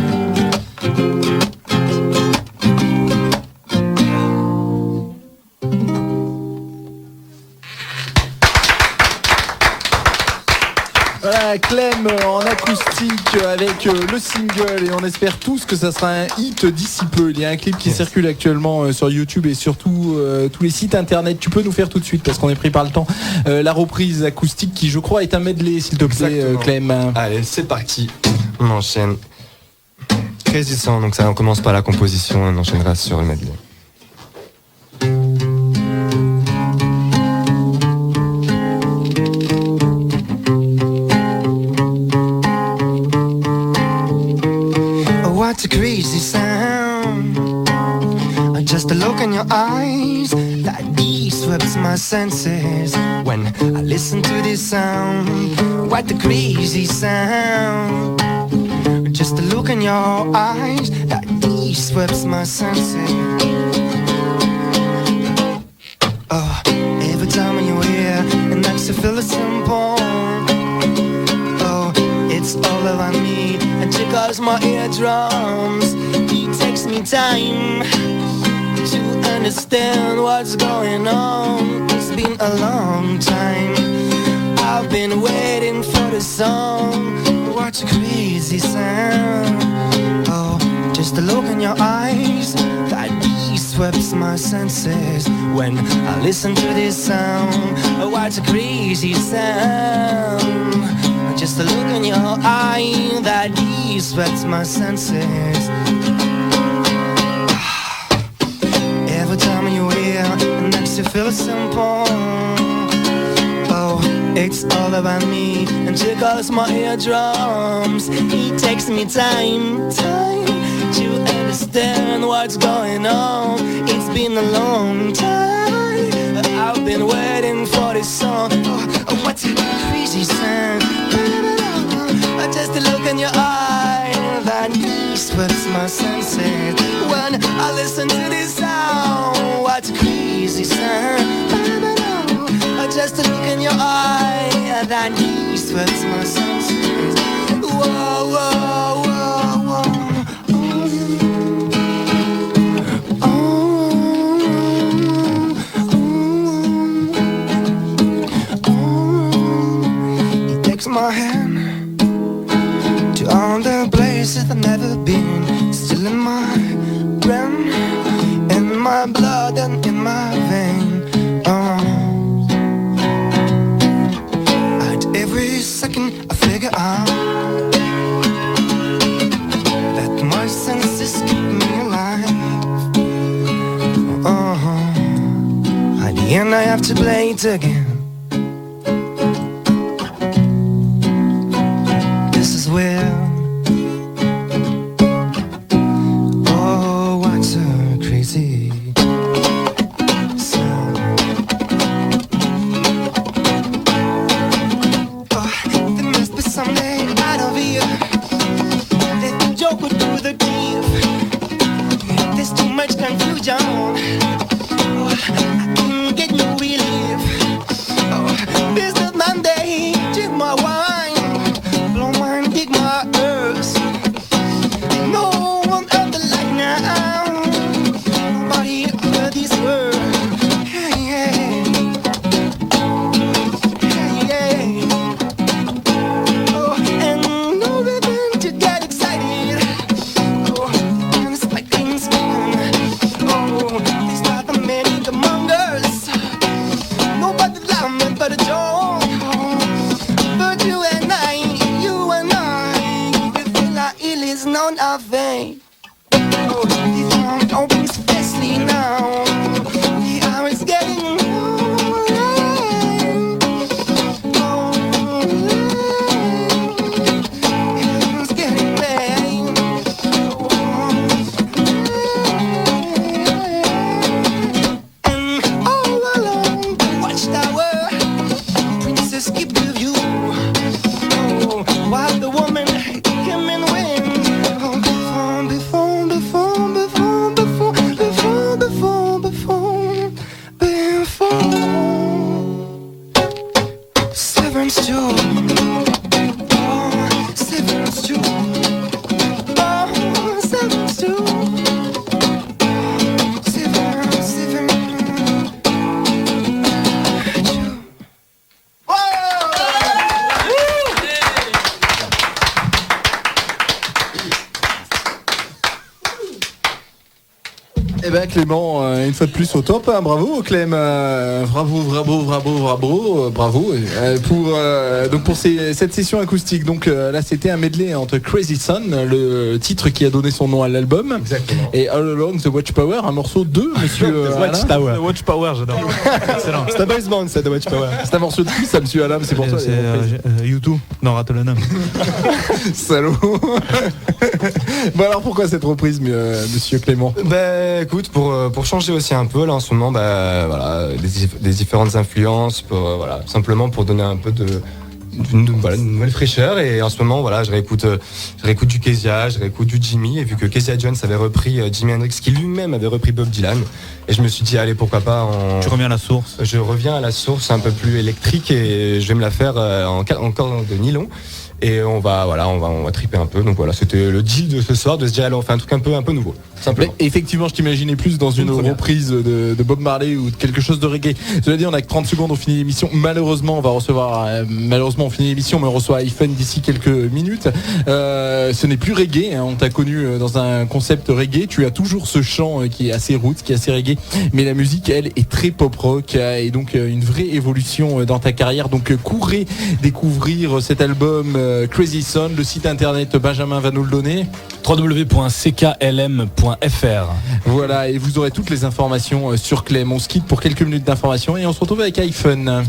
Voilà, Clem en acoustique avec le single, et on espère tous que ça sera un hit d'ici peu. Il y a un clip qui circule actuellement sur YouTube et surtout tous les sites internet. Tu peux nous faire tout de suite, parce qu'on est pris par le temps, la reprise acoustique qui, je crois, est un medley, s'il te plaît, Exactement. Clem. Allez, c'est parti. On enchaîne. Crazy Sound, donc ça, on commence par la composition, on enchaînera sur le medley. Oh, what a crazy sound. Just a look in your eyes that disrupts my senses when I listen to this sound. What a crazy sound. Just a look in your eyes that disrupts my senses. Oh, every time when you're here, it makes you feel simple. Oh, it's all that I need, and tickles my eardrums. He takes me me time to understand what's going on. It's been a long time. I've been waiting for the song. What a crazy sound. Oh, just a look in your eyes that swept my senses when I listen to this sound. Oh, what a crazy sound. Just a look in your eye that swept my senses. Every time you're here, it makes you feel simple. Oh, it's all about me and tickles my eardrums. It takes me time to understand what's going on. It's been a long time. I've been waiting for this song. Oh, what's a crazy sound? Just a look in your eye that sweeps my senses when I listen to this sound. What a crazy sound. Just a look in your eye that sweeps my senses. Whoa, whoa, whoa, whoa. My hand to all the places I've never been, still in my brain, in my blood and in my vein. Oh, at every second I figure out that my senses keep me alive. Oh, at the end I have to play it again. Well, oh, what's a crazy sound. Oh, there must be something out of here that the joke would do the deep. There's too much confusion. Oh, I can't get no relief. Oh, business Monday, drink my wine. Dig my earth. No one on the line now. Nobody heard this word. Hey, hey. Hey, hey. Oh, and no reason to get excited. Oh, and it's like things come. Oh, they start the many the mongers. Nobody laughing but a joke. But you and I. Is known of vain. Oh, the song opens fastly now. The hour is getting it's getting late. And all along the watchtower, princess keep the view. Oh, while the woman came in with. Severance too. Oh, severance too. Oh, severance too. Severance, severance. Eh ben Clément, une fois de plus au top, hein. Bravo Clem, bravo pour cette session acoustique. Donc là c'était un medley entre Crazy Sun, le titre qui a donné son nom à l'album. Exactement. Et All Along the Watchtower, un morceau de monsieur Watchtower. Watchtower, j'adore. Excellent. C'est un boys band ça, de Watchtower. C'est un morceau de qui ça, monsieur Alam? C'est pour toi. C'est YouTube. Non, Ratolanum. Salaud. Bon alors pourquoi cette reprise, monsieur Clément? Bah écoute, pour changer aussi un peu là en ce moment, bah voilà, des différentes influences, voilà, simplement pour donner un peu d'une nouvelle fraîcheur. Et en ce moment voilà, je réécoute du Kezia, je réécoute du Jimmy, et vu que Kezia Jones avait repris Jimi Hendrix, qui lui-même avait repris Bob Dylan, et je me suis dit allez pourquoi pas Tu reviens à la source. Je reviens à la source un peu plus électrique, et je vais me la faire en corde de nylon. et on va triper un peu. Donc voilà, c'était le deal de ce soir, de se dire allez, on fait un truc un peu nouveau. Simplement. Mais effectivement, je t'imaginais plus dans une reprise de Bob Marley ou de quelque chose de reggae. Cela dit, on a que 30 secondes, on finit l'émission. Malheureusement, on finit l'émission, mais on reçoit iPhone d'ici quelques minutes. Ce n'est plus reggae, hein. On t'a connu dans un concept reggae. Tu as toujours ce chant qui est assez roots, qui est assez reggae, mais la musique, elle, est très pop rock, et donc une vraie évolution dans ta carrière. Donc courez découvrir cet album Crazy Son. Le site internet, Benjamin va nous le donner. www.cklm.fr. Voilà, et vous aurez toutes les informations sur Clem. On se quitte pour quelques minutes d'informations et on se retrouve avec iPhone.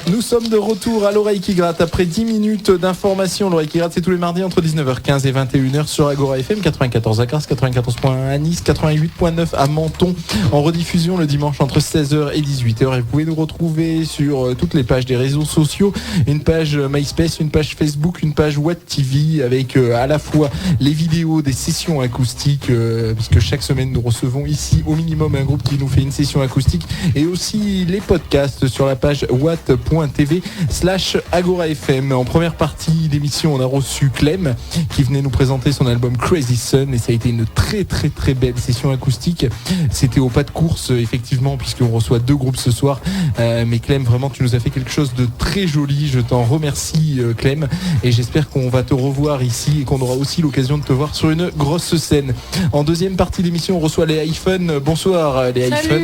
Nous sommes de retour à l'oreille qui gratte après 10 minutes d'information. L'oreille qui gratte, c'est tous les mardis entre 19h15 et 21h sur Agora FM 94 à Cars, 94.1 à Nice, 88.9 à Menton, en rediffusion le dimanche entre 16h et 18h. Et vous pouvez nous retrouver sur toutes les pages des réseaux sociaux, une page MySpace, une page Facebook, une page Watt TV avec à la fois les vidéos des sessions acoustiques, puisque chaque semaine nous recevons ici au minimum un groupe qui nous fait une session acoustique, et aussi les podcasts sur la page watt.tv/Agora FM. En première partie d'émission, on a reçu Clem qui venait nous présenter son album Crazy Son, et ça a été une très très très belle session acoustique. C'était au pas de course effectivement, puisqu'on reçoit deux groupes ce soir, Mais Clem, vraiment, tu nous as fait quelque chose de très joli. Je t'en remercie, Clem. Et j'espère qu'on va te revoir ici et qu'on aura aussi l'occasion de te voir sur une grosse scène. En deuxième partie d'émission, on reçoit les iPhone. Bonsoir, les iPhone.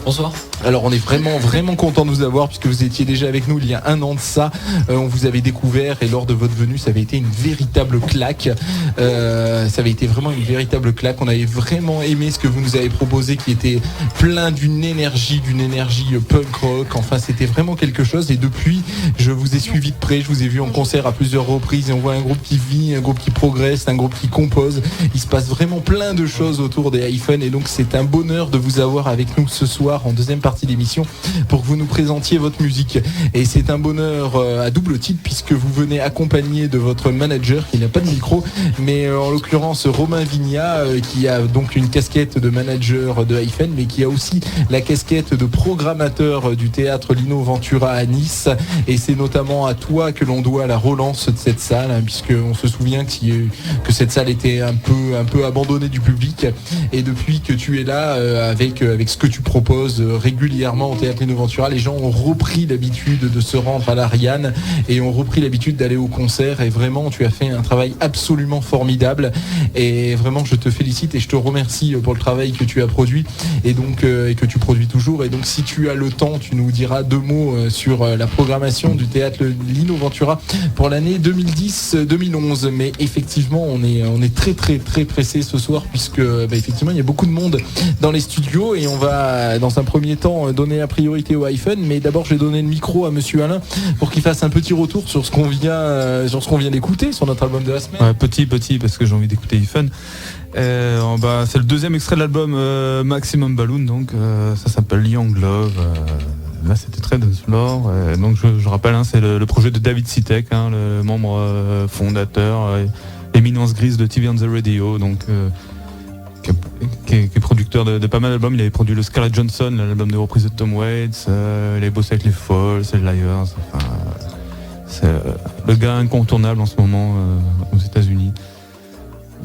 Bonsoir. Alors on est vraiment content de vous avoir puisque vous étiez déjà avec nous il y a un an de ça. On vous avait découvert et lors de votre venue ça avait été une véritable claque. Ça avait été vraiment une véritable claque. On avait vraiment aimé ce que vous nous avez proposé qui était plein d'une énergie punk rock. Enfin c'était vraiment quelque chose et depuis je vous ai suivi de près. Je vous ai vu en concert à plusieurs reprises et on voit un groupe qui vit, un groupe qui progresse, un groupe qui compose. Il se passe vraiment plein de choses autour des iPhone et donc c'est un bonheur de vous avoir avec nous ce soir en deuxième partie d'émission pour que vous nous présentiez votre musique. Et c'est un bonheur à double titre puisque vous venez accompagné de votre manager qui n'a pas de micro, mais en l'occurrence Romain Vigna qui a donc une casquette de manager de iPhone mais qui a aussi la casquette de programmateur du théâtre Lino Ventura à Nice et c'est notamment à toi que l'on doit la relance de cette salle hein, puisqu'on se souvient que cette salle était un peu abandonnée du public et depuis que tu es là avec ce que tu proposes régulièrement au théâtre Lino Ventura, les gens ont repris l'habitude de se rendre à l'Ariane et ont repris l'habitude d'aller au concert et vraiment tu as fait un travail absolument formidable et vraiment je te félicite et je te remercie pour le travail que tu as produit et donc et que tu produis toujours et donc si tu as le temps tu nous diras deux mots sur la programmation du théâtre Lino Ventura pour l'année 2010-2011 mais effectivement on est très pressé ce soir puisque effectivement il y a beaucoup de monde dans les studios et on va dans un premier temps donner la priorité au iPhone mais d'abord je vais donner le micro à monsieur Alain pour qu'il fasse un petit retour sur ce qu'on vient d'écouter sur notre album de la semaine. Ouais, petit parce que j'ai envie d'écouter iPhone. C'est le deuxième extrait de l'album Maximum Balloon donc ça s'appelle Young Love. Là c'était très dancefloor donc je rappelle c'est le projet de David Sitek le membre fondateur éminence grise de TV on the Radio donc qui est producteur de pas mal d'albums. Il avait produit le Scarlett Johnson, l'album de reprise de Tom Waits, il avait bossé avec les Falls, les Liars, enfin, c'est le gars incontournable en ce moment aux États-Unis.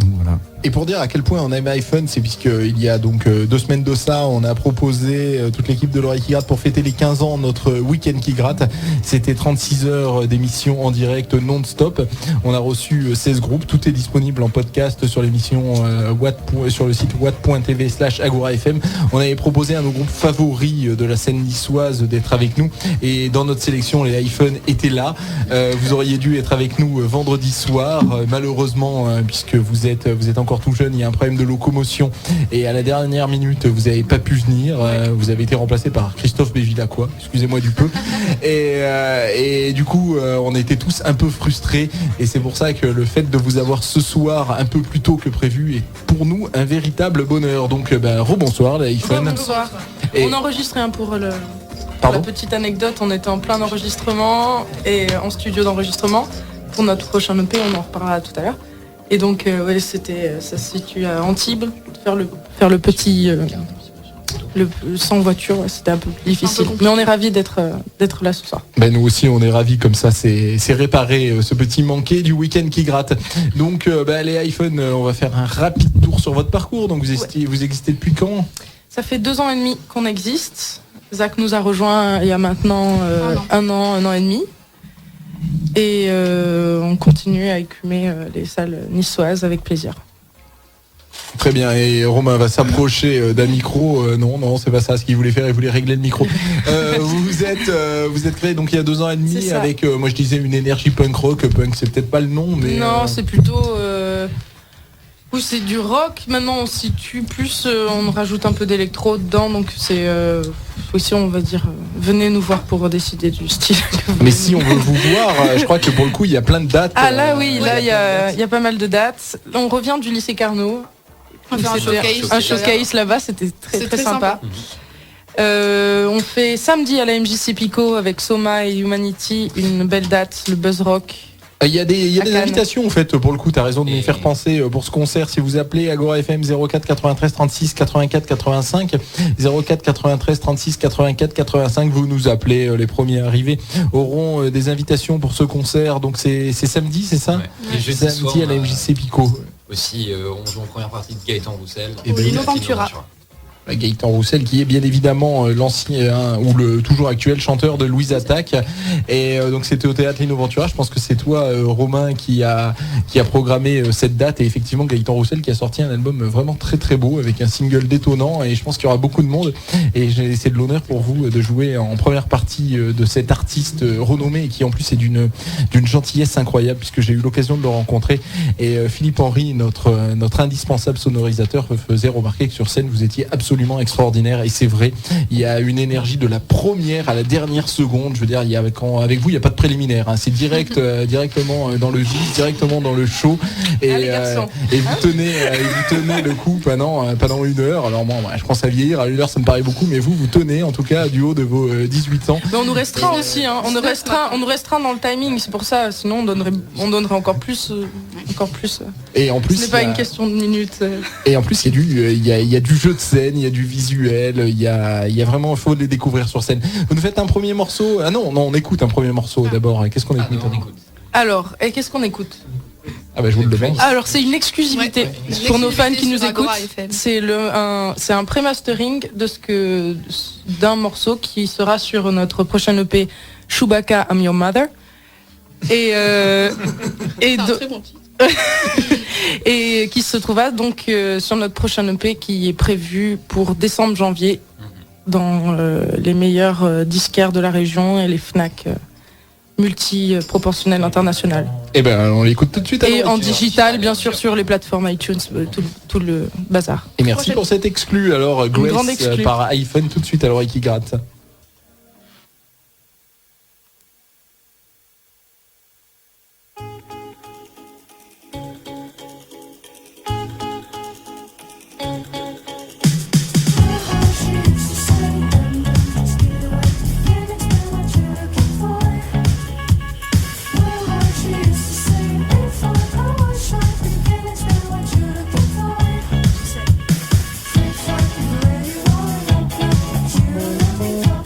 Donc voilà. Et pour dire à quel point on aime iPhone, c'est puisqu'il y a donc 2 semaines de ça, on a proposé toute l'équipe de l'oreille qui gratte pour fêter les 15 ans notre week-end qui gratte. C'était 36 heures d'émission en direct non-stop. On a reçu 16 groupes, tout est disponible en podcast sur l'émission sur le site watt.tv/agora-fm. On avait proposé à nos groupes favoris de la scène niçoise d'être avec nous et dans notre sélection les iPhone étaient là. Vous auriez dû être avec nous vendredi soir, malheureusement puisque vous êtes encore tout jeune, il y a un problème de locomotion et à la dernière minute vous n'avez pas pu venir, vous avez été remplacé par Christophe Bévilacqua, excusez-moi du peu et du coup on était tous un peu frustrés et c'est pour ça que le fait de vous avoir ce soir un peu plus tôt que prévu est pour nous un véritable bonheur. Donc rebonsoir l'iPhone. Bonsoir. On enregistrait pour la petite anecdote, on était en plein enregistrement et en studio d'enregistrement pour notre prochain EP, on en reparlera tout à l'heure. Et donc, ça se situe à Antibes, faire le petit, sans voiture, c'était un peu difficile. Mais on est ravis d'être là ce soir. Nous aussi, on est ravis comme ça, c'est réparé ce petit manqué du week-end qui gratte. Donc, les iPhone, on va faire un rapide tour sur votre parcours. Donc, vous existez depuis quand ? Ça fait 2 ans et demi qu'on existe. Zach nous a rejoint il y a maintenant un an et demi. Et on continue à écumer les salles niçoises avec plaisir. Très bien, et Romain va s'approcher d'un micro. Non, c'est pas ça ce qu'il voulait faire, il voulait régler le micro. Vous êtes créé donc il y a 2 ans et demi avec, moi je disais une énergie punk rock. Punk c'est peut-être pas le nom, mais... Non, c'est plutôt... Oui, c'est du rock. Maintenant, on situe plus, on rajoute un peu d'électro dedans, donc c'est aussi, on va dire, venez nous voir pour décider du style. Mais si on veut vous voir, je crois que pour le coup, il y a plein de dates. Ah là, oui, là, il y a pas mal de dates. On revient du lycée Carnot. On fait un showcase là-bas, c'était très sympa. On fait samedi à la MJC Pico avec Soma et Humanity une belle date, le Buzz Rock. Il y a des invitations en fait, pour le coup, tu as raison de nous faire penser pour ce concert. Si vous appelez Agora FM 04 93 36 84 85, 04 93 36 84 85, vous nous appelez, les premiers arrivés auront des invitations pour ce concert. Donc c'est samedi, c'est ça ? Et jeudi samedi soir, à la MJC Pico. Aussi, on joue en première partie de Gaëtan Roussel. Et Lino Ventura. Gaëtan Roussel, qui est bien évidemment l'ancien ou le toujours actuel chanteur de Louise Attaque. Et donc c'était au théâtre Lino Ventura. Je pense que c'est toi, Romain, qui a programmé cette date. Et effectivement, Gaëtan Roussel qui a sorti un album vraiment très très beau avec un single détonnant. Et je pense qu'il y aura beaucoup de monde. Et c'est de l'honneur pour vous de jouer en première partie de cet artiste renommé et qui en plus est d'une gentillesse incroyable puisque j'ai eu l'occasion de le rencontrer. Et Philippe Henry, notre indispensable sonorisateur, faisait remarquer que sur scène vous étiez absolument extraordinaire. Et c'est vrai, il y a une énergie de la première à la dernière seconde. Je veux dire, avec vous il n'y a pas de préliminaire, hein. C'est directement dans le vif, directement dans le show. Et vous tenez le coup pendant 1 heure. Alors moi je pense à vieillir, à 1 heure ça me paraît beaucoup, mais vous tenez en tout cas du haut de vos 18 ans. Mais on nous restreint aussi, hein. On nous restreint dans le timing, c'est pour ça, sinon on donnerait encore plus. Et en plus, ce n'est pas une question de minutes. Et en plus, il y a du jeu de scène, il y a du visuel, il y a vraiment, il faut les découvrir sur scène. Vous nous faites un premier morceau. Ah non, on écoute un premier morceau d'abord. Qu'est-ce qu'on écoute, Alors, et qu'est-ce qu'on écoute? Ah bah je vous le demande. Alors c'est une exclusivité pour nos fans qui nous écoutent. C'est un pré-mastering d'un morceau qui sera sur notre prochain EP Chewbacca I'm Your Mother. Et et qui se trouvera donc sur notre prochain EP qui est prévu pour décembre-janvier dans les meilleurs disquaires de la région et les Fnac multi-proportionnelles internationales. Et ben on l'écoute tout de suite. Et en digital, bien sûr, sur les plateformes iTunes, tout le bazar. Et merci pour cet exclu. Alors Grace par iPhone tout de suite à l'oreille qui gratte. Thank you.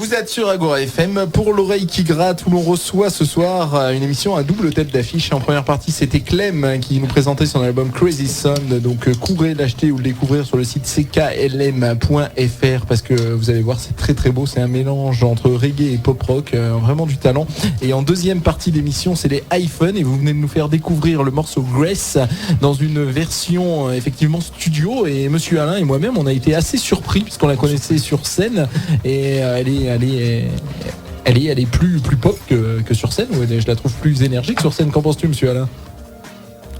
Vous êtes sur Agora FM pour l'oreille qui gratte où l'on reçoit ce soir une émission à double tête d'affiche. En première partie, c'était Clem qui nous présentait son album Crazy Son. Donc courez l'acheter ou le découvrir sur le site cklm.fr parce que vous allez voir, c'est très très beau. C'est un mélange entre reggae et pop rock, vraiment du talent. Et en deuxième partie d'émission, c'est les iPhone et vous venez de nous faire découvrir le morceau Grace dans une version effectivement studio. Et Monsieur Alain et moi-même, on a été assez surpris puisqu'on la connaissait sur scène et elle est plus pop que sur scène. Je la trouve plus énergique sur scène. Qu'en penses-tu, Monsieur Alain?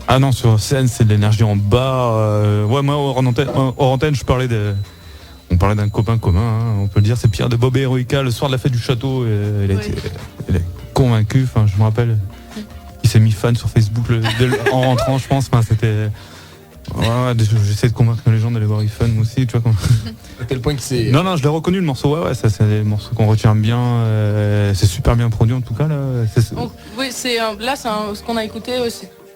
Ah non, sur scène, c'est de l'énergie en bas. Ouais, moi, hors antenne, on parlait d'un copain commun, hein, on peut le dire. C'est Pierre de Bob et Heroica, le soir de la fête du château. Elle est convaincue. Enfin, je me rappelle, il s'est mis fan sur Facebook en rentrant, je pense. Enfin, c'était. Ouais, j'essaie de convaincre les gens d'aller voir iPhone aussi, tu vois. À tel point que c'est. Non, je l'ai reconnu le morceau. Ouais, ça c'est des morceaux qu'on retient bien. C'est super bien produit en tout cas là. Donc, oui, ce qu'on a écouté.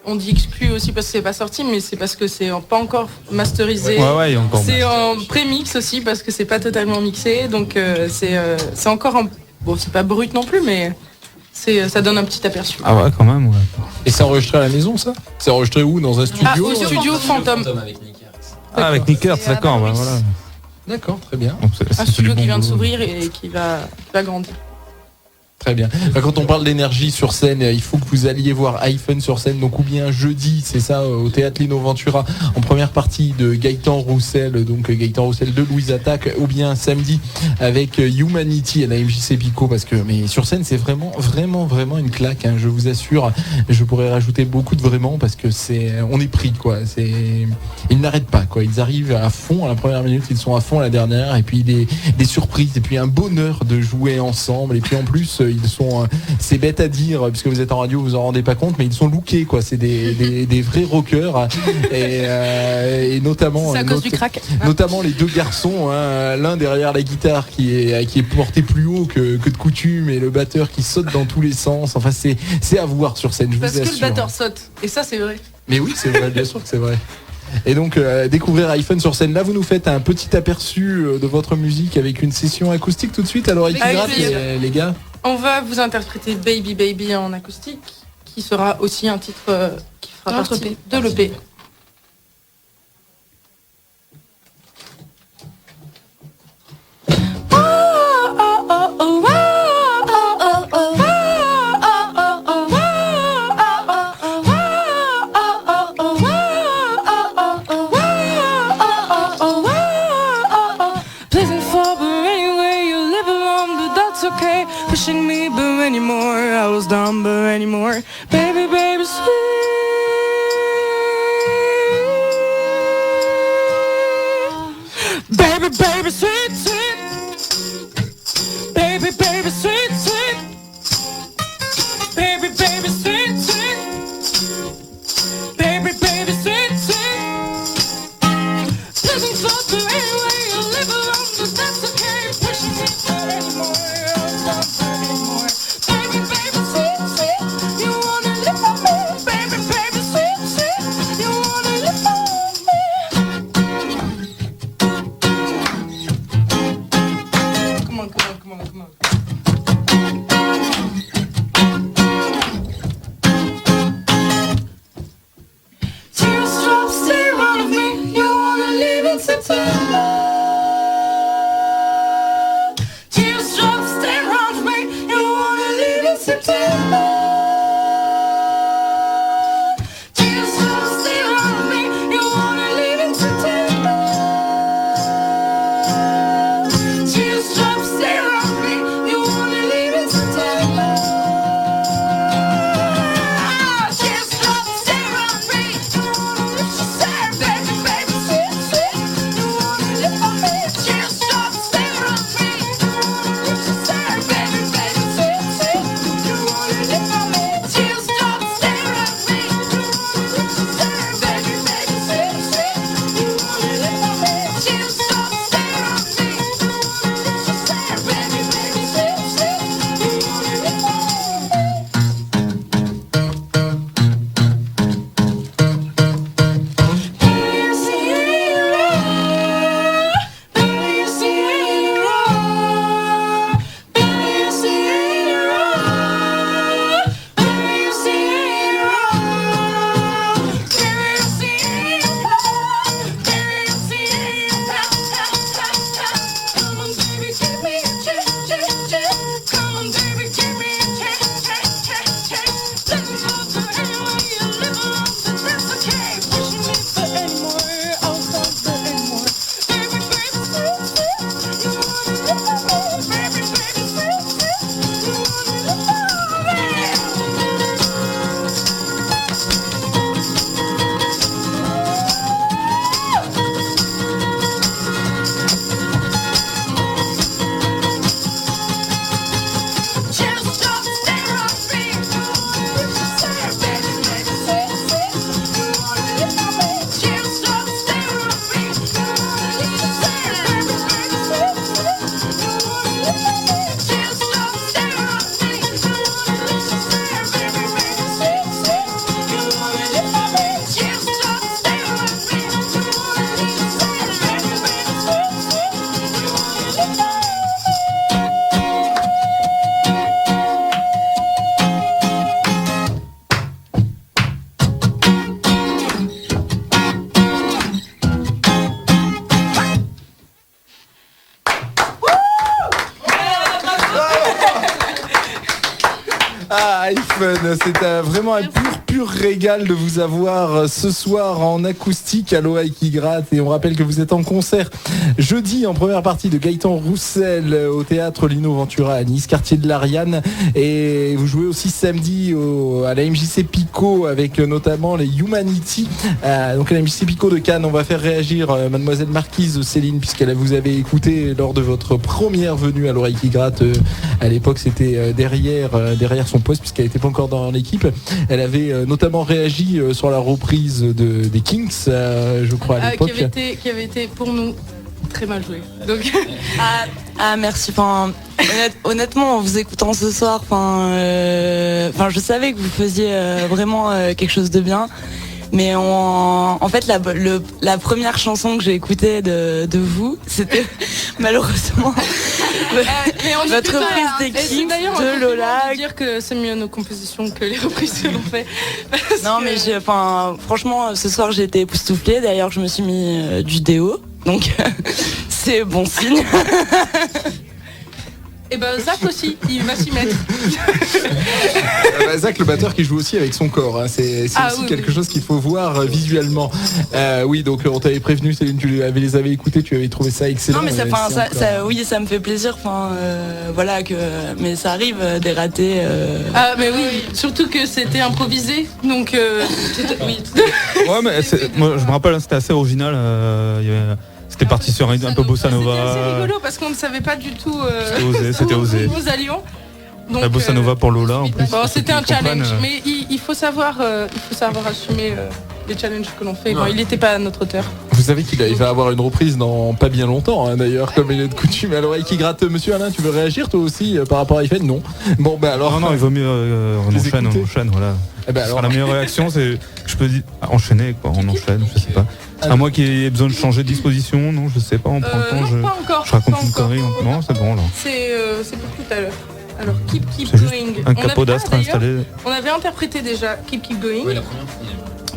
On dit exclu aussi parce que c'est pas sorti, mais c'est parce que c'est pas encore masterisé. Ouais, encore. C'est en pré-mix aussi parce que c'est pas totalement mixé, donc c'est encore bon, c'est pas brut non plus, mais ça donne un petit aperçu. Ah ouais, quand même. Ouais. Et c'est enregistré à la maison, ça? C'est enregistré où? Dans un studio? Au studio Phantom. Avec Nick Hertz. Ah, avec Nick Hertz, d'accord. Bah, voilà. D'accord, très bien. Donc, Un studio qui vient de s'ouvrir et qui va grandir. Très bien. Quand on parle d'énergie sur scène, il faut que vous alliez voir iPhone sur scène, donc ou bien jeudi, c'est ça, au Théâtre Lino Ventura, en première partie de Gaëtan Roussel, donc Gaëtan Roussel de Louise Attaque, ou bien samedi avec Humanity à la MJC Pico, mais sur scène c'est vraiment une claque, hein, je vous assure. Je pourrais rajouter beaucoup de vraiment parce que on est pris quoi. Ils n'arrêtent pas quoi. Ils arrivent à fond à la première minute, ils sont à fond à la dernière, et puis des surprises, et puis un bonheur de jouer ensemble, et puis en plus ils sont, c'est bête à dire puisque vous êtes en radio, vous en rendez pas compte, mais ils sont lookés quoi. C'est des vrais rockers et notamment c'est à cause du crack. Notamment les deux garçons, hein, l'un derrière la guitare qui est porté plus haut que de coutume, et le batteur qui saute dans tous les sens. Enfin c'est à voir sur scène, je parce vous assure. Parce que le batteur saute, et ça c'est vrai. Mais oui, c'est vrai, bien sûr que c'est vrai. Et donc découvrir iPhone sur scène. Là vous nous faites un petit aperçu de votre musique avec une session acoustique tout de suite à l'oreille qui gratte, les gars. On va vous interpréter Baby Baby en acoustique, qui sera aussi un titre qui fera partie de l'EP. Pushing me, but anymore, I was dumb, but anymore, baby, baby, sweet. Baby, baby, sweet, sweet. Baby, baby, sweet, sweet. Baby, baby, sweet, sweet. Baby, baby, sweet, sweet. Living close to anyway, you live alone, but that's okay. Pushing me, but anymore. Ah, iPhone, c'est vraiment un pur régal de vous avoir ce soir en acoustique à l'oreille qui gratte. Et on rappelle que vous êtes en concert jeudi en première partie de Gaëtan Roussel au théâtre Lino Ventura à Nice, quartier de l'Ariane. Et vous jouez aussi samedi à la MJC Pico avec notamment les Humanity. Donc à la MJC Pico de Cannes, on va faire réagir mademoiselle Marquise Céline, puisqu'elle vous avait écouté lors de votre première venue à l'oreille qui gratte. À l'époque, c'était derrière son poste, puisqu'elle n'était pas encore dans l'équipe. Elle avait notamment réagi sur la reprise des Kings, je crois, à l'époque. Qui avait été pour nous très mal joué. Donc... merci. Enfin, honnêtement, en vous écoutant ce soir, je savais que vous faisiez vraiment quelque chose de bien. Mais en fait, la première chanson que j'ai écoutée de vous, c'était malheureusement votre reprise des Kings de Lola. Dire que c'est mieux nos compositions que les reprises que l'on fait. Non, mais franchement, ce soir j'ai été époustouflée. D'ailleurs, je me suis mis du déo, donc c'est bon signe. Et Zach aussi, il va s'y mettre. Zach, le batteur qui joue aussi avec son corps, hein. C'est aussi quelque chose qu'il faut voir visuellement. Oui, donc on t'avait prévenu, Céline, tu les avais écoutés, tu avais trouvé ça excellent. Non, mais ça me fait plaisir. Mais ça arrive des ratés. Mais oui, surtout que c'était improvisé, donc oui. Ouais, mais moi je me rappelle, c'était assez original. C'était parti sur un peu bossa nova. C'était assez rigolo parce qu'on ne savait pas du tout. C'était osé. Où nous allions. Donc, la bossa nova pour Lola en plus. C'était un challenge, mais il faut savoir assumer les challenges que l'on fait. Bon, il n'était pas à notre hauteur. Vous savez qu'il va avoir une reprise dans pas bien longtemps, hein, d'ailleurs, comme il est de coutume. À l'oreille qui gratte, monsieur Alain, tu veux réagir toi aussi par rapport à iPhone? Non. Bon, alors. Non, il vaut mieux on enchaîne, voilà. Alors... La meilleure réaction, c'est je peux dire enchaîner, quoi. On enchaîne, je sais pas. À moi qui ai besoin de changer de disposition, non, je sais pas, on prend le temps, je raconte une connerie, non, c'est bon là. C'est pour tout à l'heure. Alors keep c'est going. Un capot d'astre installé. On avait interprété déjà keep going. Oui, la première fois.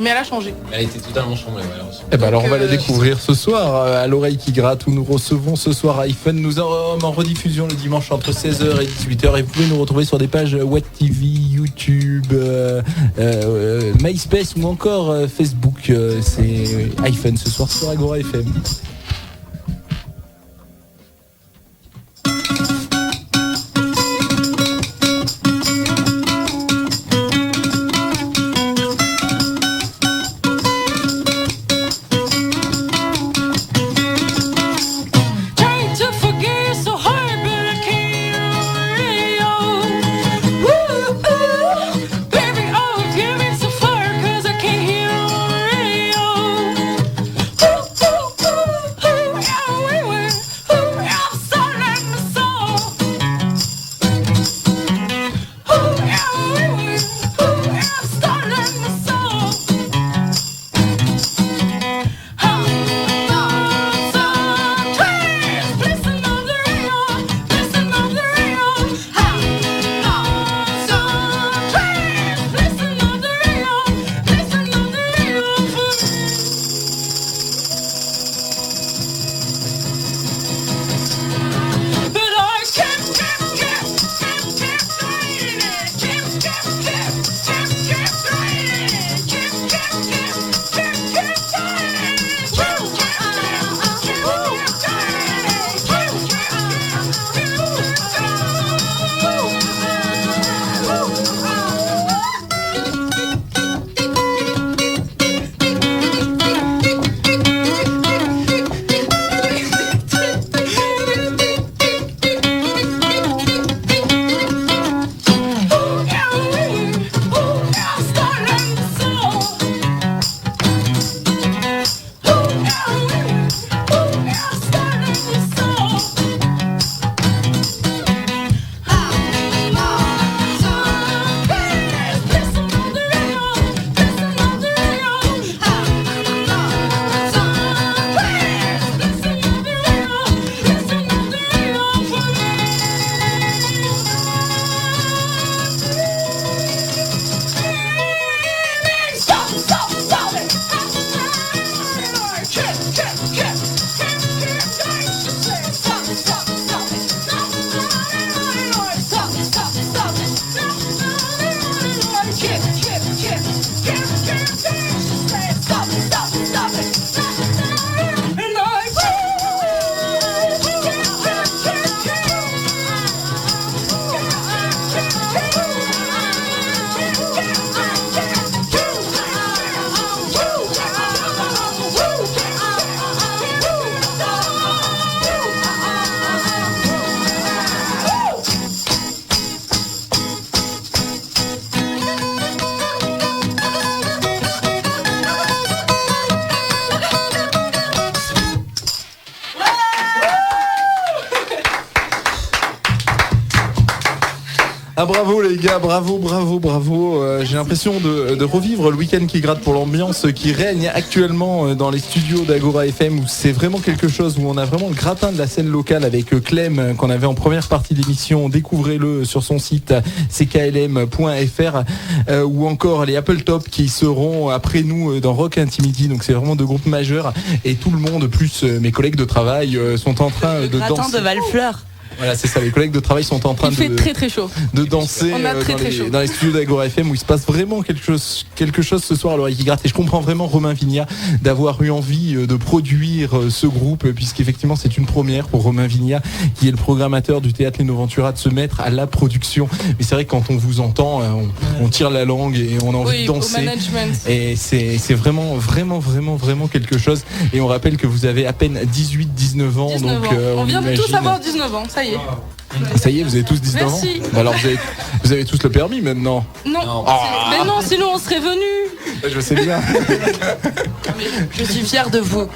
Mais elle a changé. Elle a été totalement chambrée. Alors on va la découvrir ce soir à l'oreille qui gratte, où nous recevons ce soir iPhone. Nous sommes en rediffusion le dimanche entre 16h et 18h, et vous pouvez nous retrouver sur des pages Watt TV, YouTube, MySpace ou encore Facebook. C'est iPhone ce soir sur Agora FM. Ah bravo les gars, bravo. J'ai l'impression de revivre le week-end qui gratte pour l'ambiance qui règne actuellement dans les studios d'Agora FM, où c'est vraiment quelque chose, où on a vraiment le gratin de la scène locale avec Clem qu'on avait en première partie d'émission. Découvrez-le sur son site cklm.fr, ou encore les Apple Top qui seront après nous dans Rock Intimity. Donc c'est vraiment deux groupes majeurs, et tout le monde plus mes collègues de travail sont en train de Gratin danser. de Valfleur. Voilà, c'est ça, les collègues de travail sont en train Il fait très chaud. de danser On a très chaud. dans les studios d'Agora FM, où il se passe vraiment quelque chose ce soir à l'oreille qui gratte. Et je comprends vraiment Romain Vigna d'avoir eu envie de produire ce groupe, puisqu'effectivement c'est une première pour Romain Vigna, qui est le programmateur du théâtre Lino Ventura, de se mettre à la production. Mais c'est vrai que quand on vous entend, on tire la langue et on a envie de danser. Au management. Et c'est vraiment quelque chose. Et on rappelle que vous avez à peine 18-19 ans. 19 donc ans. On vient de tous imagine... avoir 19 ans, ça y est. Ça y est, vous avez tous 19 Merci. ans. Bah alors vous avez tous le permis maintenant. Non, mais non, sinon on serait venus. Je sais bien. Je suis fière de vous.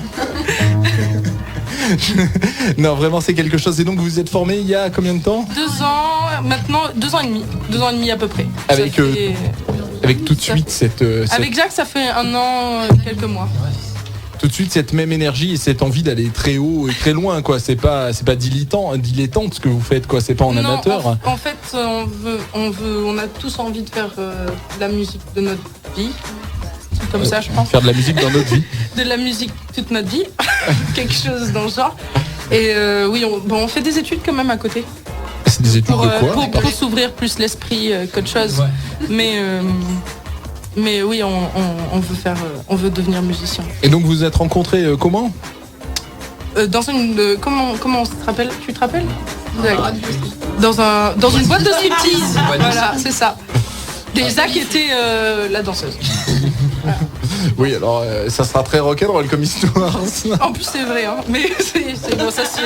Non, vraiment c'est quelque chose. Et donc vous vous êtes formé il y a combien de temps? 2 ans, maintenant 2 ans et demi. 2 ans et demi à peu près. Avec, Ça fait- avec tout de suite cette Avec Jacques, ça fait 1 an, quelques mois. tout de suite cette même énergie et cette envie d'aller très haut et très loin, quoi. C'est pas dilettante ce que vous faites, quoi. C'est pas en Non, amateur. En fait, on a tous envie de faire de la musique de notre vie. C'est comme ça, je pense. Faire de la musique dans notre vie. De la musique toute notre vie. Quelque chose dans le genre. Et oui, on fait des études quand même à côté. C'est des études de quoi? Pour s'ouvrir plus l'esprit qu'autre chose. Mais oui, on veut devenir musicien. Et donc vous vous êtes rencontrés comment? Dans une comment on se rappelle? Tu te rappelles? Dans une boîte de striptease. Voilà, c'est ça. Et Zach était la danseuse. Oui, alors ça sera très rock'n'roll comme histoire. En plus c'est vrai, hein. Mais c'est bon, ça c'est.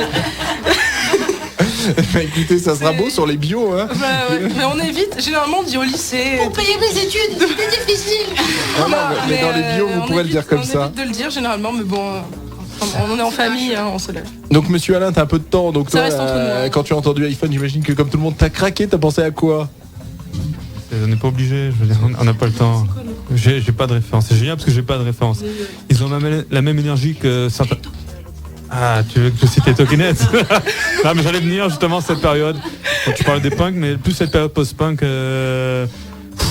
Bah, écoutez, ça sera beau sur les bios, hein. Bah, ouais. Mais on évite. Généralement on dit au lycée. Pour payer mes études, c'était difficile. Non, mais dans les bios, vous pourrez le dire comme ça. On évite de le dire généralement, mais bon. On est en famille, hein, on se lève. Donc monsieur Alain, t'as un peu de temps, donc Ça toi, reste entre nous, hein. quand tu as entendu iPhone, j'imagine que comme tout le monde t'as craqué, t'as pensé à quoi? On n'est pas obligé, je veux dire, on n'a pas le temps. J'ai pas de référence. C'est génial parce que j'ai pas de référence. Ils ont la même énergie que certains. Ah, tu veux que je cite les Talking Heads? Non, mais j'allais venir justement cette période. Quand tu parles des punks, mais plus cette période post-punk.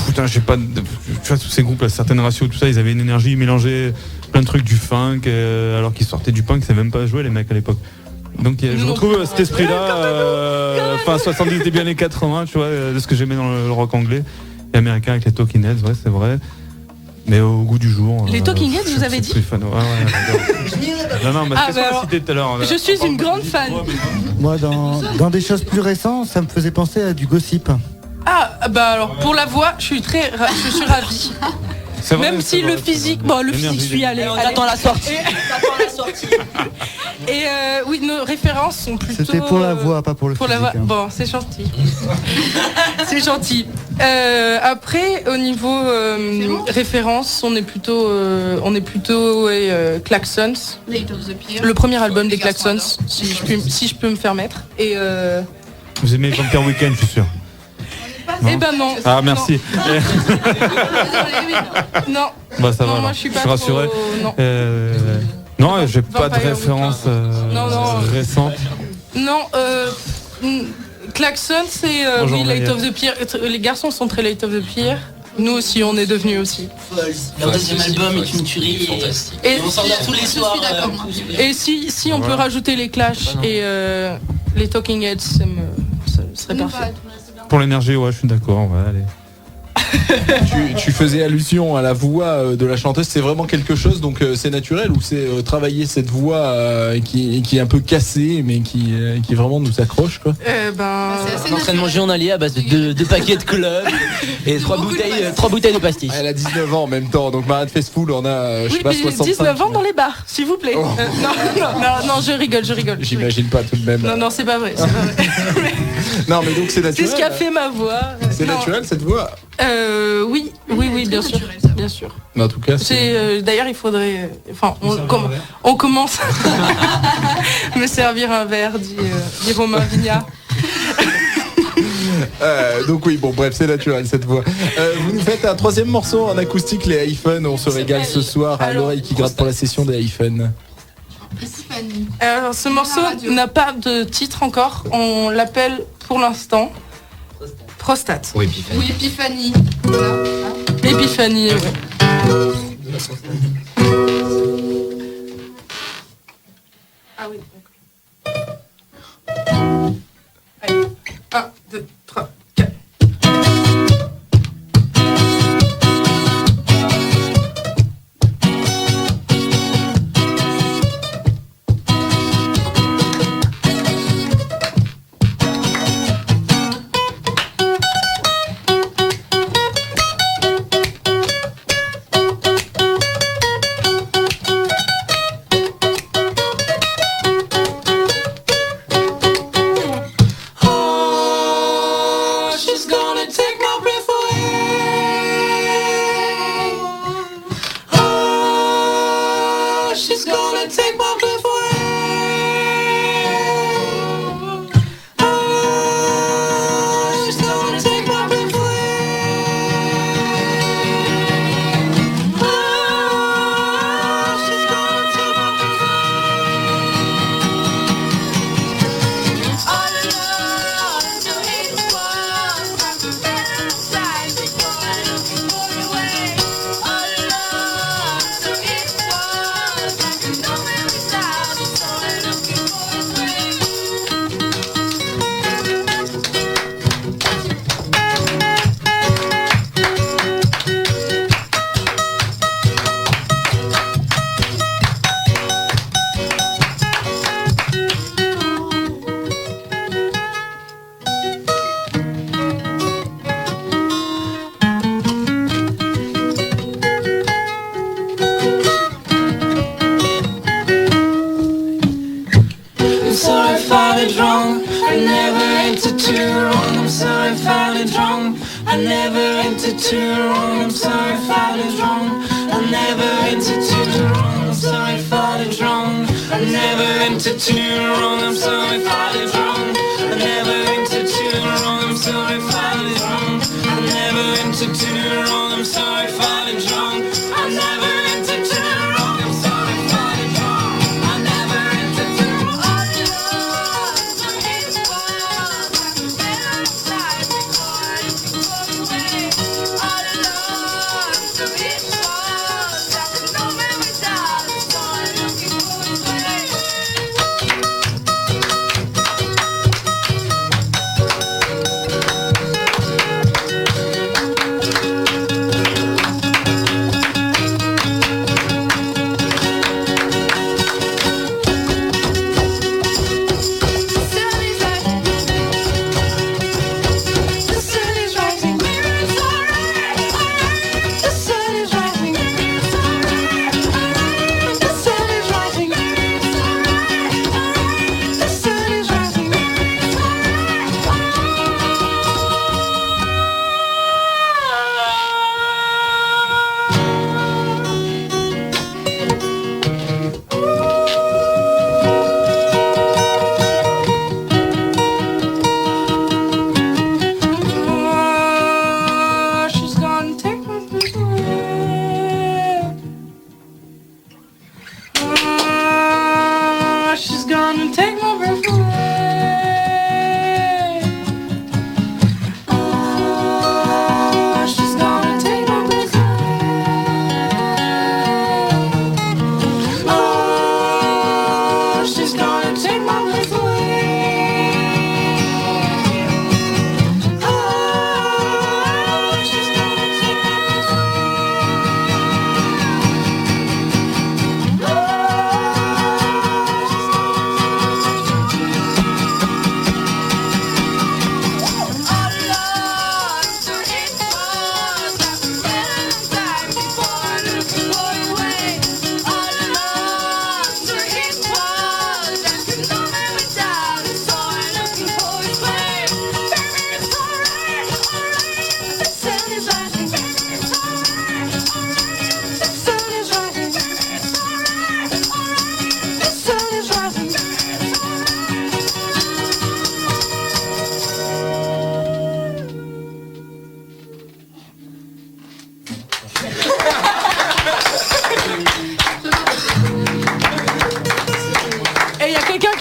Putain, j'ai pas. Tu vois, tous ces groupes, là, certaines ratios, tout ça, ils avaient une énergie, ils mélangeaient plein de trucs du funk, alors qu'ils sortaient du punk, ils savaient même pas jouer les mecs à l'époque. Donc je retrouve cet esprit-là, fin 70, début années 80, tu vois, de ce que j'aimais dans le rock anglais et américain avec les Talking Heads, ouais, c'est vrai. Mais au goût du jour. Les Talking Heads, vous avez dit? Non, mais Ah, c'est ce qu'on a cité tout à l'heure. Je suis une grande fan. Moi, dans des choses plus récentes, ça me faisait penser à du gossip. Ah bah alors pour la voix, je suis ravie. C'est vrai, Même c'est si vrai, le c'est physique, vrai. bon le physique, je suis allée. On attend la sortie. Et oui, nos références sont plutôt. C'était pour la voix, pas pour le Pour la physique. voix. Bon, c'est gentil. C'est gentil. Après, au niveau référence, on est plutôt Klaxons. Le premier album des Klaxons, si je peux me faire mettre. Et Vous aimez Vampire Weekend, je suis sûr. eh ben non. Ah, merci. Non. Bah, ça va. Non, moi alors. je suis pas rassuré. trop- Non. Non, j'ai pas de Vampire référence Non. récente. Non, Klaxon, c'est Bonjour, oui, Light Maria. of the Pier. Les garçons sont très Light of the Pier. Nous aussi, on est devenus aussi. Leur deuxième album est une tuerie fantastique. Et on s'en tous les soirs. Et si on peut rajouter les Clash et les Talking Heads, ça serait parfait. Pour l'énergie, ouais, je suis d'accord. Ouais, allez. Tu faisais allusion à la voix de la chanteuse, c'est vraiment quelque chose, donc c'est naturel ou c'est travailler cette voix qui est un peu cassée mais qui vraiment nous accroche, quoi? Un entraînement journalier à base de 2 paquets de clubs et 3 bouteilles de pastis. Elle a 19 ans en même temps, donc Marade Festful en a, je sais Oui, pas, mais 65. 19 ans dans les bars, s'il vous plaît. Non, je rigole. J'imagine pas tout de même. Non, c'est pas vrai. C'est pas vrai. Non, mais donc c'est naturel. C'est ce qui a fait ma voix. C'est Non. naturel cette voix. Oui, bien sûr, bien sûr. Mais en tout cas, c'est... D'ailleurs, il faudrait. Enfin, on commence à me servir un verre, dit Romain Vigna. Donc oui, bon bref, c'est naturel cette voix. Vous nous faites un troisième morceau en acoustique, les iPhones. On se régale ce soir à l'oreille qui gratte pour la session des iPhones. Alors, ce morceau n'a pas de titre encore. On l'appelle pour l'instant Prostate. Ou Épiphanie. Ou Épiphanie. Voilà. Épiphanie, ouais. Ah oui, d'accord. Allez, 1, 2, 3, 4.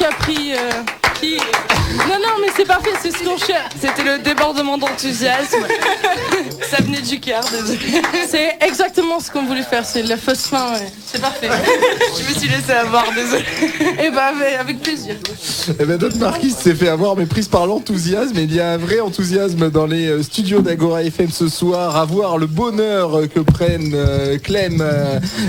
qui a pris. Qui... Non, mais c'est parfait, c'est ce qu'on cherche. C'était le débordement d'enthousiasme. Ça venait du cœur, désolé. C'est exactement ce qu'on voulait faire, c'est la fausse fin, ouais. C'est parfait. Je me suis laissé avoir, désolé. Et bah, avec plaisir. Eh ben, notre Marquise s'est fait avoir, mais prise par l'enthousiasme. Il y a un vrai enthousiasme dans les studios d'Agora FM ce soir. À voir le bonheur que prennent Clem,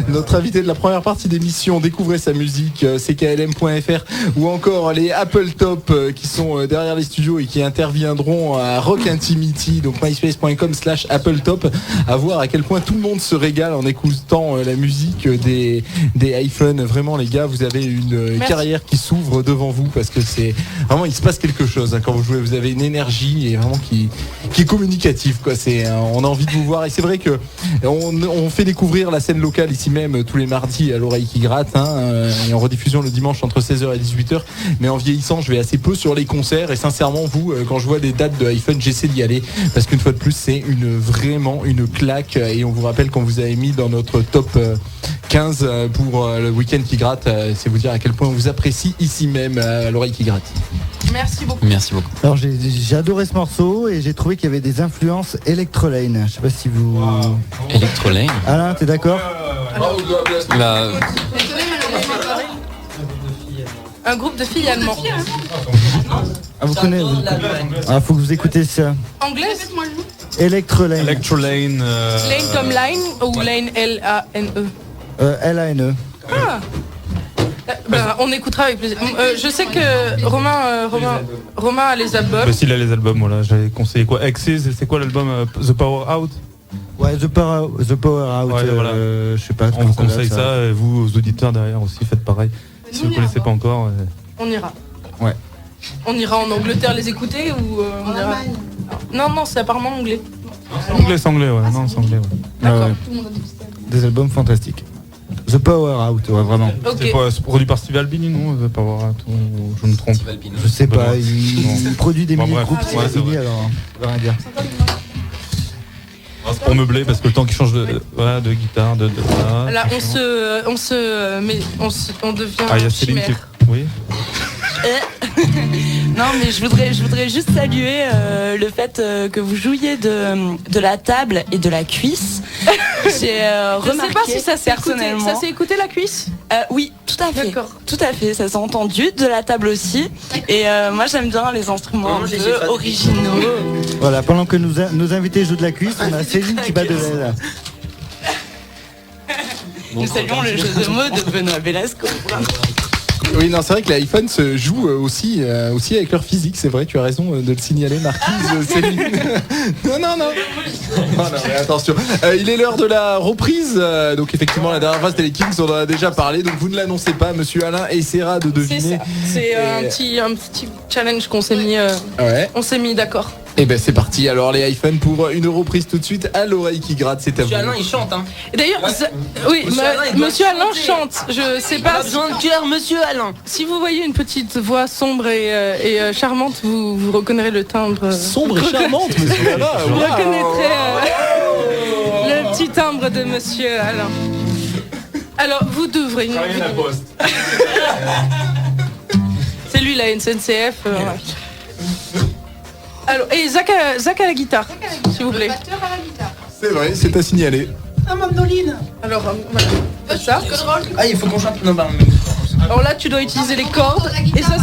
notre invité de la première partie d'émission. Découvrez sa musique, cklm.fr, ou encore les Apple Top qui sont derrière les studios et qui interviendront à Rock Intimity, donc myspace.com/Apple Top. À voir à quel point tout le monde se régale en écoutant la musique des iPhones. Vraiment, les gars, vous avez une carrière qui s'ouvre devant vous, parce que c'est vraiment, il se passe quelque chose quand vous jouez. Vous avez une énergie et vraiment qui est communicative, quoi. On a envie de vous voir, et c'est vrai que on fait découvrir la scène locale ici même tous les mardis à l'oreille qui gratte, et en rediffusion le dimanche entre 16h et 18h. Mais en vieillissant, je vais assez peu sur les concerts, et sincèrement, quand je vois des dates de iPhone, j'essaie d'y aller, parce qu'une fois de plus, c'est vraiment une claque. Et on vous rappelle qu'on vous avait mis dans notre top 15 pour le week-end qui gratte. C'est vous dire à quel point on vous apprécie ici même à l'oreille qui gratte. Merci beaucoup. Merci beaucoup. Alors j'ai adoré ce morceau et j'ai trouvé qu'il y avait des influences Electrolane. Je sais pas si vous... Electrolane. Alain, t'es d'accord? Bah, Un groupe de filles allemands. Ah, vous connaissez Ah, faut que vous écoutez ça. Anglaise? Electrolane. Electrolane. Lane comme line ou Lane L-A-N-E? L-A-N-E. Ah. Bah, on écoutera avec plaisir. Je sais que Romain a les albums. Bah, s'il a les albums, voilà. J'avais conseillé quoi? Exes, c'est quoi l'album The Power Out? Ouais, The Power Out. Ouais, voilà. Je sais pas. On vous conseille ça, et vous, aux auditeurs derrière aussi, faites pareil. Si vous ne connaissez pas encore. On ira. Ouais. On ira en Angleterre les écouter ou on ira... Non, c'est apparemment anglais. C'est anglais, ouais. Non, c'est anglais, ouais. D'accord. Des albums fantastiques. The Power Out, ouais, vraiment. Ok. C'est produit par Steve Albini, non? The Power Out, je me trompe. Je sais pas, il produit des Bon, milliers de bref, groupes, ouais, c'est vrai. alors, ça veut rien dire. C'est pour meubler, parce que le temps qu'il change de guitare, de ça. Là, on devient Ah, il y a Céline qui... chimère. Oui. Non, mais je voudrais juste saluer le fait que vous jouiez de la table et de la cuisse. J'ai Je remarqué sais pas si ça s'est écouté. personnellement. Ça s'est écouté la cuisse? Oui, tout à fait. D'accord. Tout à fait, ça s'est entendu, de la table aussi. Et moi j'aime bien les instruments un peu originaux. Voilà, pendant que nos invités jouent de la cuisse, on a Céline qui bat de l'aile. Nous saluons le jeu de mots de Benoît Velasco. Oui, non, c'est vrai que les iPhones se jouent aussi avec leur physique. C'est vrai, tu as raison de le signaler, Marquise, Céline. Non, mais attention. Il est l'heure de la reprise. Donc effectivement, la dernière fois c'était les Kings, on en a déjà parlé. Donc vous ne l'annoncez pas, Monsieur Alain essaiera de C'est deviner. ça. C'est un petit challenge qu'on s'est mis. Ouais. On s'est mis d'accord. Et ben c'est parti. Alors les iPhones pour une reprise tout de suite à l'oreille qui gratte. C'est à vous. Monsieur Alain, il chante, hein. Et d'ailleurs, oui, Monsieur Alain chante. Je sais pas. Besoin de cœur, Monsieur Alain. Si vous voyez une petite voix sombre et charmante, vous reconnaîtrez le timbre. Sombre et charmante, Monsieur Alain. Vous reconnaîtrez le petit timbre de Monsieur Alain. Alors, vous devrez. C'est lui la SNCF. Alors, et Zach à la guitare, s'il vous plaît. C'est vrai, c'est à signaler. Ah, Mandoline. Alors, voilà. C'est ça. Ah, il faut qu'on chante. Non, bah, Alors là, tu dois utiliser les cordes. Et ça,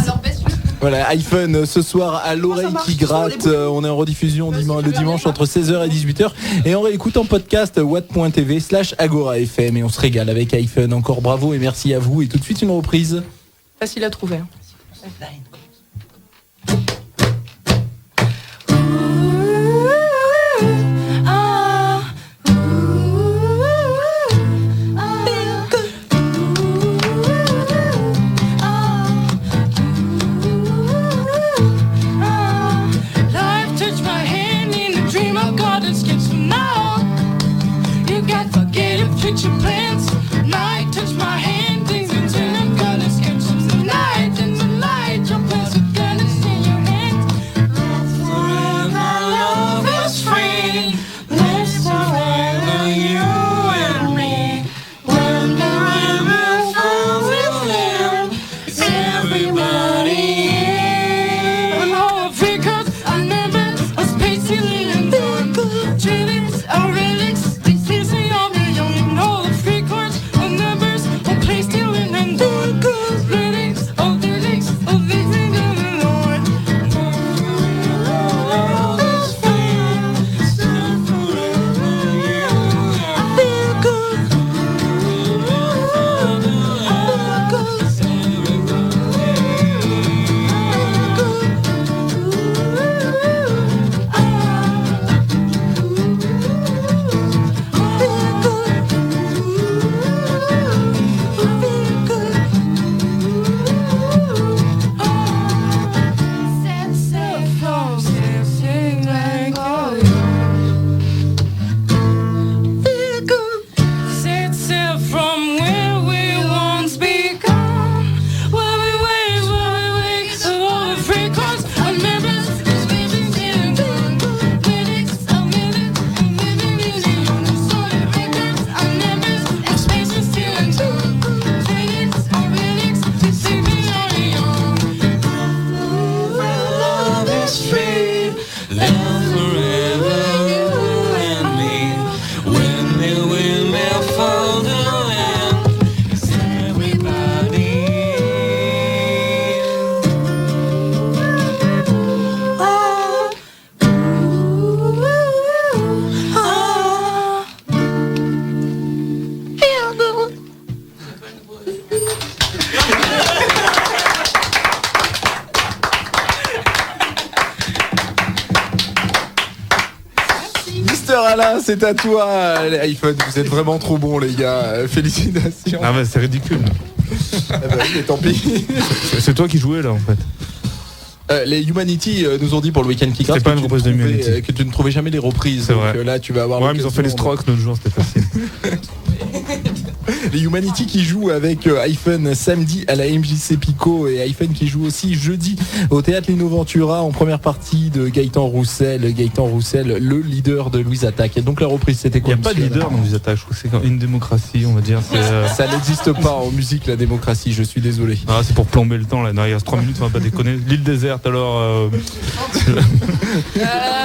Voilà, iPhone ce soir à l'oreille qui gratte. On est en rediffusion le dimanche entre 16h et 18h. Et on réécoute en podcast watt.tv/Agora FM. Et on se régale avec iPhone. Encore bravo et merci à vous. Et tout de suite une reprise. facile à trouver. Future plans, night touch my hand, things are turning colors, captions the night, in the light, your plans are gonna see your hand. Love forever, love is free. Let's surrender you and me. When the river falls in land, everybody. street. Live forever, you and me. Windmill, windmill, fall the wind. It's everybody. Ah, ooh, ah. Feel the Mister Alain, c'est à toi. L'iPhone, vous êtes vraiment trop bons, les gars. Félicitations. Ah mais c'est ridicule. Ah bah oui, mais tant pis. C'est toi qui jouais là en fait. Les Humanity nous ont dit pour le week-end qui C'était pas une reprise de Humanity. que tu ne trouvais jamais les reprises. C'est Donc vrai. là, tu vas avoir. Ouais, mais ils ont fait les l'occasion Strokes l'autre jour, c'était facile. Les Humanity qui jouent avec iPhone samedi à la MJC Pico et iPhone qui joue aussi jeudi au Théâtre Lino Ventura en première partie de Gaëtan Roussel, le leader de Louise Attaque. Et donc la reprise, c'était Il quoi? n'y a pas de leader dans les attaques, je trouve que c'est comme une démocratie, on va dire. Ça n'existe pas en musique, la démocratie, je suis désolé. Ah, c'est pour plomber le temps là, non, il reste 3 minutes, on va pas déconner. L'île déserte alors.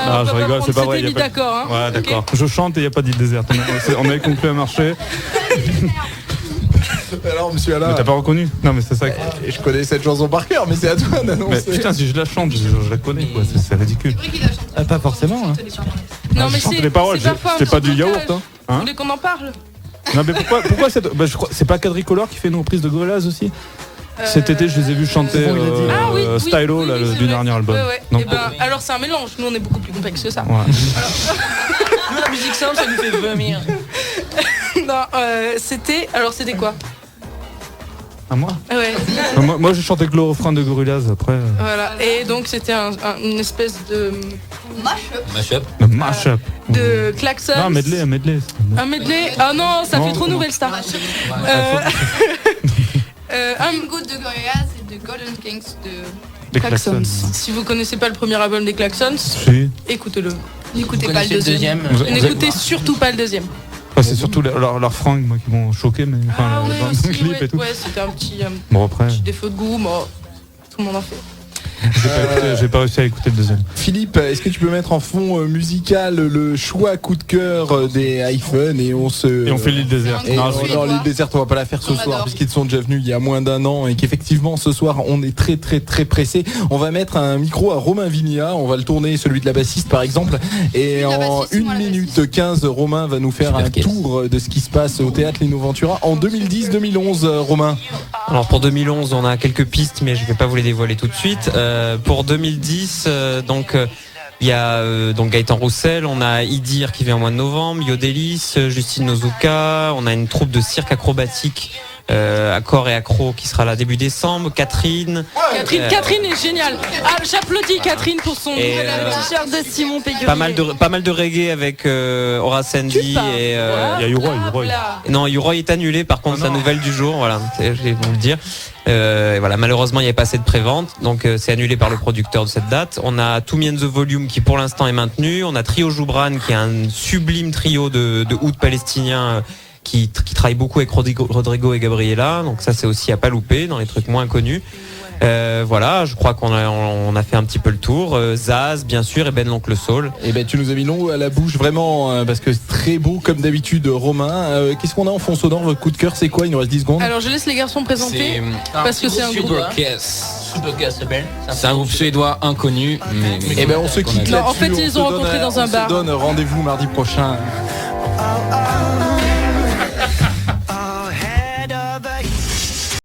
Ah, je rigole, c'est pas vrai. Mis y a pas... d'accord, hein. Ouais, d'accord. Je chante et il n'y a pas d'île déserte. On avait conclu un marché. Alors, monsieur Alain. Mais t'as pas reconnu? Non, mais c'est ça. Je connais cette chanson par cœur, mais c'est à toi d'annoncer. Mais putain, si je la chante, je la connais quoi, c'est ridicule. Pas forcément. Hein. Non, mais je chante c'est les paroles, c'est parfois un c'est pas petit du yaourt. blocage. Hein. Vous voulez qu'on en parle? Non, mais pourquoi cette... bah, je crois... c'est pas Quadricolore qui fait une reprise de Gorillaz aussi? Cet été, je les ai vus chanter Ah oui, oui, Stylo, oui, là, oui, c'est du vrai. dernier album. Ouais, ouais. Donc, Eh ben, alors c'est un mélange, nous on est beaucoup plus complexe que ça. ouais. Nous, la musique simple, ça nous fait vomir. Non, c'était quoi? À moi Ouais. Moi, j'ai chanté que le refrain de Gorillaz après. Voilà. Et donc c'était une espèce de Mashup. Le mashup. de klaxon. Non, medley. Un medley. Ah non, ça fait trop nouvelle star. Un goutte de Gorillaz et de Golden Kings de Des Klaxons. klaxons. Si vous connaissez pas le premier album des Klaxons, Si. écoutez-le. N'écoutez Vous pas le connaissez deuxième. N'écoutez surtout pas le deuxième. Enfin, c'est surtout leurs fringues moi, qui m'ont choqué, mais enfin, Ah le- ouais, dans aussi, le clip ouais, et tout. ouais, c'était un petit Bon, après, défaut de goût, mais tout le monde en fait. j'ai pas réussi à écouter le deuxième. Philippe, est-ce que tu peux mettre en fond musical le choix coup de cœur des iPhone et on fait l'île déserte. Et Non, non, l'île déserte, on va pas la faire ce soir puisqu'ils sont déjà venus il y a moins d'un an et qu'effectivement ce soir on est très très très pressé. On va mettre un micro à Romain Vigna, on va le tourner, celui de la bassiste par exemple, et en 1 minute 15 Romain va nous faire un tour de ce qui se passe au Théâtre Lino Ventura en 2010-2011. Romain. Alors pour 2011 on a quelques pistes mais je vais pas vous les dévoiler tout de suite. Pour 2010 il y a donc Gaëtan Roussel, on a Idir qui vient au mois de novembre, Yodelis, Justine Nozuka, on a une troupe de cirque acrobatique Accor et Accro qui sera là début décembre, Catherine est géniale. Ah, j'applaudis Catherine pour son nouvel t-shirt de Simon Péguerrier. pas mal de reggae avec Horace Andy et il y a Uroy. Non, Uroy est annulé par contre sa nouvelle du jour, voilà, je vais vous le dire. Et voilà, malheureusement il n'y avait pas assez de prévente, donc c'est annulé par le producteur de cette date. On a Two Me and the Volume qui pour l'instant est maintenu. On a Trio Joubran qui est un sublime trio de oud palestiniens qui travaille beaucoup avec Rodrigo et Gabriela, donc ça c'est aussi à pas louper dans les trucs moins connus. Voilà, je crois qu'on a fait un petit peu le tour. Zaz, bien sûr, et Ben l'oncle Saul. Et ben tu nous as mis l'eau à la bouche vraiment parce que c'est très beau comme d'habitude Romain. Qu'est-ce qu'on a en fond sonore? Votre coup de cœur c'est quoi? Il nous reste 10 secondes. Alors je laisse les garçons présenter parce que c'est un groupe. C'est un groupe suédois inconnu, mais Et ben on se quitte Non, là-dessus. en fait, ils les ont rencontrés dans un bar. On se donne rendez-vous mardi prochain. Oh, oh.